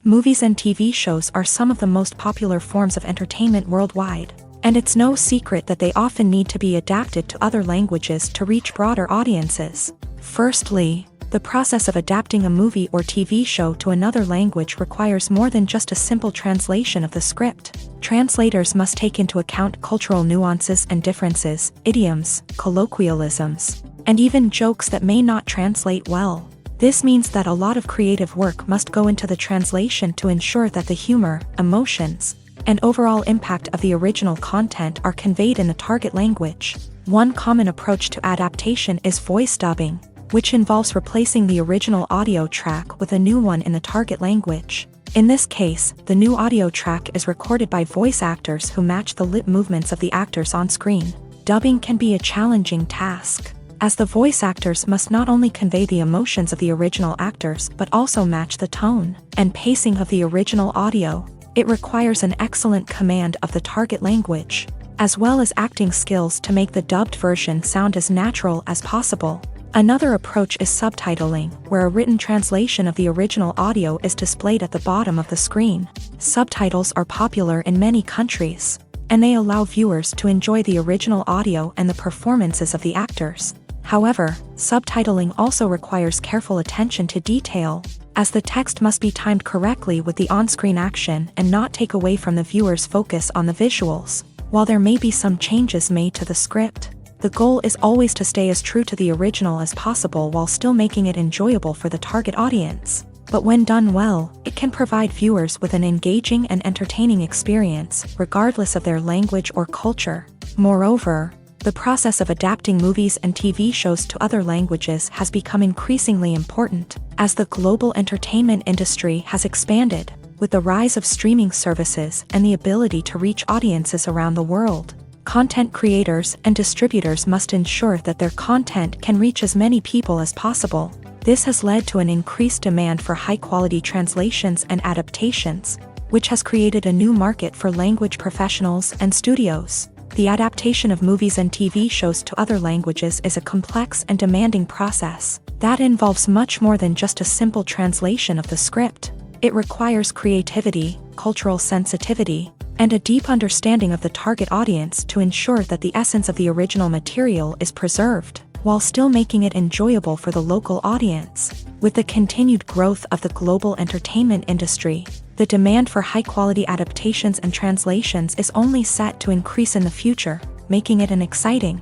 Movies and TV shows are some of the most popular forms of entertainment worldwide, and it's no secret that they often need to be adapted to other languages to reach broader audiences. Firstly, The process of adapting a movie or TV show to another language requires more than just a simple translation of the script. Translators must take into account cultural nuances and differences, idioms, colloquialisms, and even jokes that may not translate well. This means that a lot of creative work must go into the translation to ensure that the humor, emotions, and overall impact of the original content are conveyed in the target language. One common approach to adaptation is voice dubbing, which involves replacing the original audio track with a new one in the target language. In this case, the new audio track is recorded by voice actors who match the lip movements of the actors on screen. Dubbing can be a challenging task, as the voice actors must not only convey the emotions of the original actors but also match the tone and pacing of the original audio. It requires an excellent command of the target language, as well as acting skills to make the dubbed version sound as natural as possible. Another approach is subtitling, where a written translation of the original audio is displayed at the bottom of the screen. Subtitles are popular in many countries, and they allow viewers to enjoy the original audio and the performances of the actors. However, subtitling also requires careful attention to detail, as the text must be timed correctly with the on-screen action and not take away from the viewer's focus on the visuals. While there may be some changes made to the script, the goal is always to stay as true to the original as possible while still making it enjoyable for the target audience. But when done well, it can provide viewers with an engaging and entertaining experience, regardless of their language or culture. Moreover, the process of adapting movies and TV shows to other languages has become increasingly important, as the global entertainment industry has expanded, with the rise of streaming services and the ability to reach audiences around the world. Content creators and distributors must ensure that their content can reach as many people as possible. This has led to an increased demand for high-quality translations and adaptations, which has created a new market for language professionals and studios. The adaptation of movies and TV shows to other languages is a complex and demanding process that involves much more than just a simple translation of the script. It requires creativity, cultural sensitivity, and a deep understanding of the target audience to ensure that the essence of the original material is preserved, while still making it enjoyable for the local audience. With the continued growth of the global entertainment industry, the demand for high-quality adaptations and translations is only set to increase in the future, making it an exciting.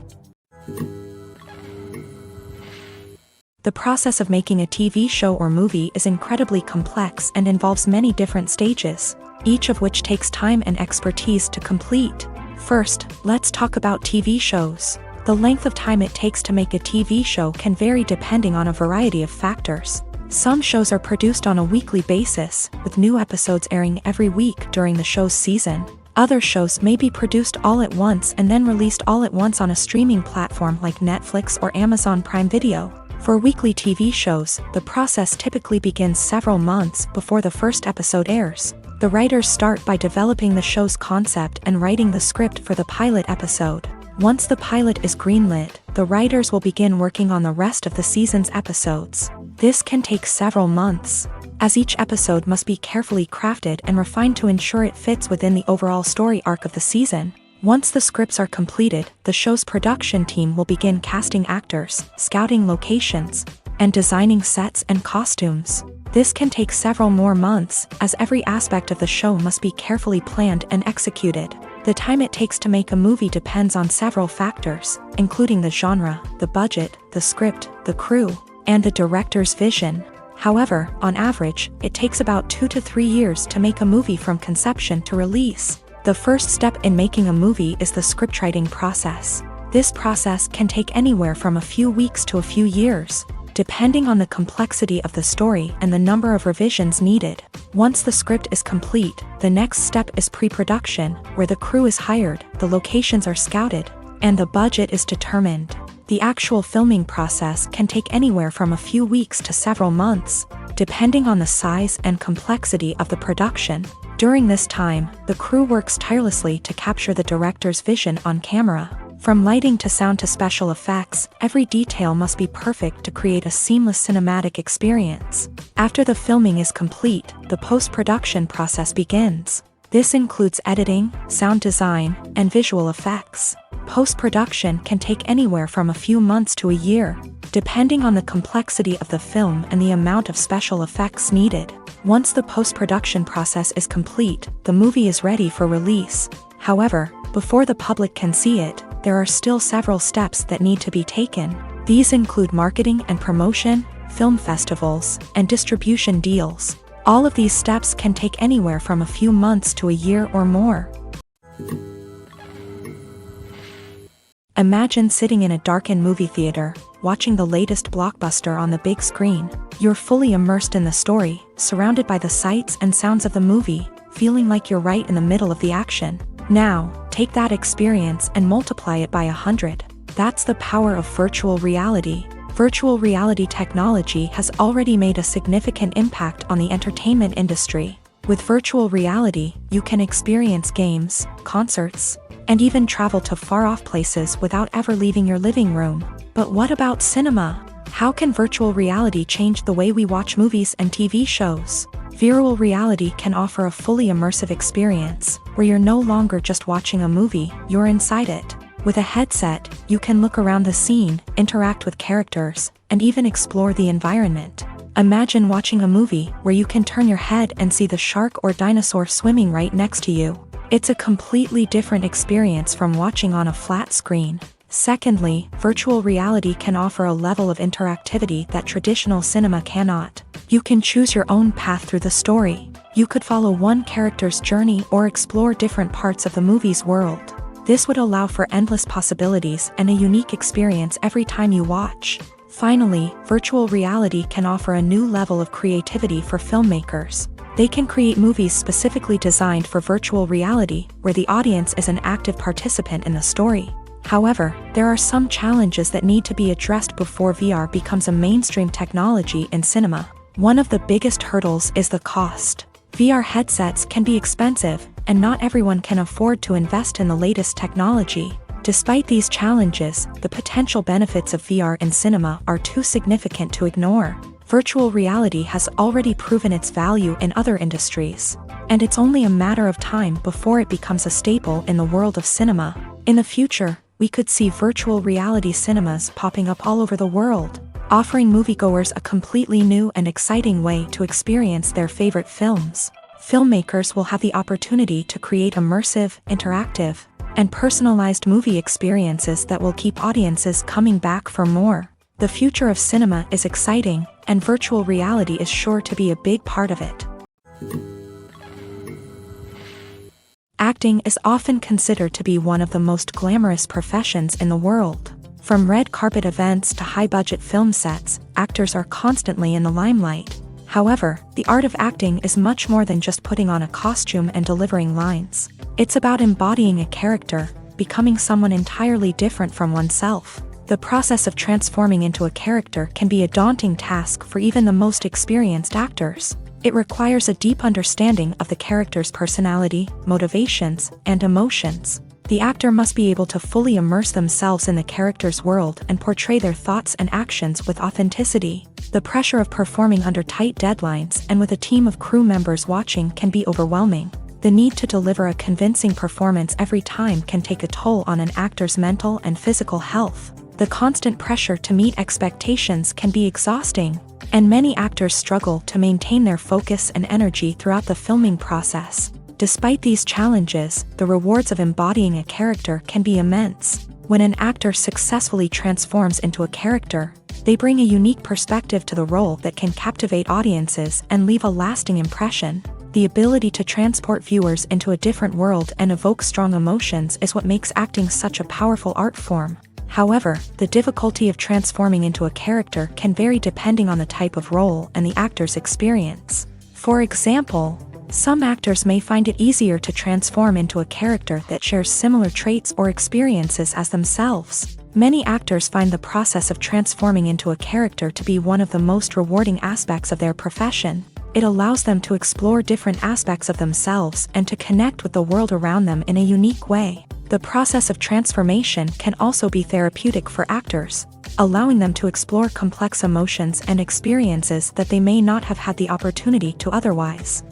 The process of making a TV show or movie is incredibly complex and involves many different stages, each of which takes time and expertise to complete. First, let's talk about TV shows. The length of time it takes to make a TV show can vary depending on a variety of factors. Some shows are produced on a weekly basis, with new episodes airing every week during the show's season. Other shows may be produced all at once and then released all at once on a streaming platform like Netflix or Amazon Prime Video. For weekly TV shows, the process typically begins several months before the first episode airs. The writers start by developing the show's concept and writing the script for the pilot episode. Once the pilot is greenlit, the writers will begin working on the rest of the season's episodes. This can take several months, as each episode must be carefully crafted and refined to ensure it fits within the overall story arc of the season. Once the scripts are completed, the show's production team will begin casting actors, scouting locations, and designing sets and costumes. This can take several more months, as every aspect of the show must be carefully planned and executed. The time it takes to make a movie depends on several factors, including the genre, the budget, the script, the crew, and the director's vision. However, on average, it takes about 2 to 3 years to make a movie from conception to release. The first step in making a movie is the scriptwriting process. This process can take anywhere from a few weeks to a few years, depending on the complexity of the story and the number of revisions needed. Once the script is complete, the next step is pre-production, where the crew is hired, the locations are scouted, and the budget is determined. The actual filming process can take anywhere from a few weeks to several months, depending on the size and complexity of the production. During this time, the crew works tirelessly to capture the director's vision on camera. From lighting to sound to special effects, every detail must be perfect to create a seamless cinematic experience. After the filming is complete, the post-production process begins. This includes editing, sound design, and visual effects. Post-production can take anywhere from a few months to a year, depending on the complexity of the film and the amount of special effects needed. Once the post-production process is complete, the movie is ready for release. However, before the public can see it, there are still several steps that need to be taken. These include marketing and promotion, film festivals, and distribution deals. All of these steps can take anywhere from a few months to a year or more. Imagine sitting in a darkened movie theater, watching the latest blockbuster on the big screen. You're fully immersed in the story, surrounded by the sights and sounds of the movie, feeling like you're right in the middle of the action. Now, take that experience and multiply it by 100. That's the power of virtual reality. Virtual reality technology has already made a significant impact on the entertainment industry. With virtual reality, you can experience games, concerts, and even travel to far-off places without ever leaving your living room. But what about cinema? How can virtual reality change the way we watch movies and TV shows? Virtual reality can offer a fully immersive experience, where you're no longer just watching a movie, you're inside it. With a headset, you can look around the scene, interact with characters, and even explore the environment. Imagine watching a movie where you can turn your head and see the shark or dinosaur swimming right next to you. It's a completely different experience from watching on a flat screen. Secondly, virtual reality can offer a level of interactivity that traditional cinema cannot. You can choose your own path through the story. You could follow one character's journey or explore different parts of the movie's world. This would allow for endless possibilities and a unique experience every time you watch. Finally, virtual reality can offer a new level of creativity for filmmakers. They can create movies specifically designed for virtual reality, where the audience is an active participant in the story. However, there are some challenges that need to be addressed before VR becomes a mainstream technology in cinema. One of the biggest hurdles is the cost. VR headsets can be expensive, and not everyone can afford to invest in the latest technology. Despite these challenges, the potential benefits of VR in cinema are too significant to ignore. Virtual reality has already proven its value in other industries, and it's only a matter of time before it becomes a staple in the world of cinema. In the future, we could see virtual reality cinemas popping up all over the world, offering moviegoers a completely new and exciting way to experience their favorite films. Filmmakers will have the opportunity to create immersive, interactive, and personalized movie experiences that will keep audiences coming back for more. The future of cinema is exciting, and virtual reality is sure to be a big part of it. Acting is often considered to be one of the most glamorous professions in the world. From red carpet events to high-budget film sets, actors are constantly in the limelight. However, the art of acting is much more than just putting on a costume and delivering lines. It's about embodying a character, becoming someone entirely different from oneself. The process of transforming into a character can be a daunting task for even the most experienced actors. It requires a deep understanding of the character's personality, motivations, and emotions. The actor must be able to fully immerse themselves in the character's world and portray their thoughts and actions with authenticity. The pressure of performing under tight deadlines and with a team of crew members watching can be overwhelming. The need to deliver a convincing performance every time can take a toll on an actor's mental and physical health. The constant pressure to meet expectations can be exhausting, and many actors struggle to maintain their focus and energy throughout the filming process. Despite these challenges, the rewards of embodying a character can be immense. When an actor successfully transforms into a character, they bring a unique perspective to the role that can captivate audiences and leave a lasting impression. The ability to transport viewers into a different world and evoke strong emotions is what makes acting such a powerful art form. However, the difficulty of transforming into a character can vary depending on the type of role and the actor's experience. For example, some actors may find it easier to transform into a character that shares similar traits or experiences as themselves. Many actors find the process of transforming into a character to be one of the most rewarding aspects of their profession. It allows them to explore different aspects of themselves and to connect with the world around them in a unique way. The process of transformation can also be therapeutic for actors, allowing them to explore complex emotions and experiences that they may not have had the opportunity to otherwise.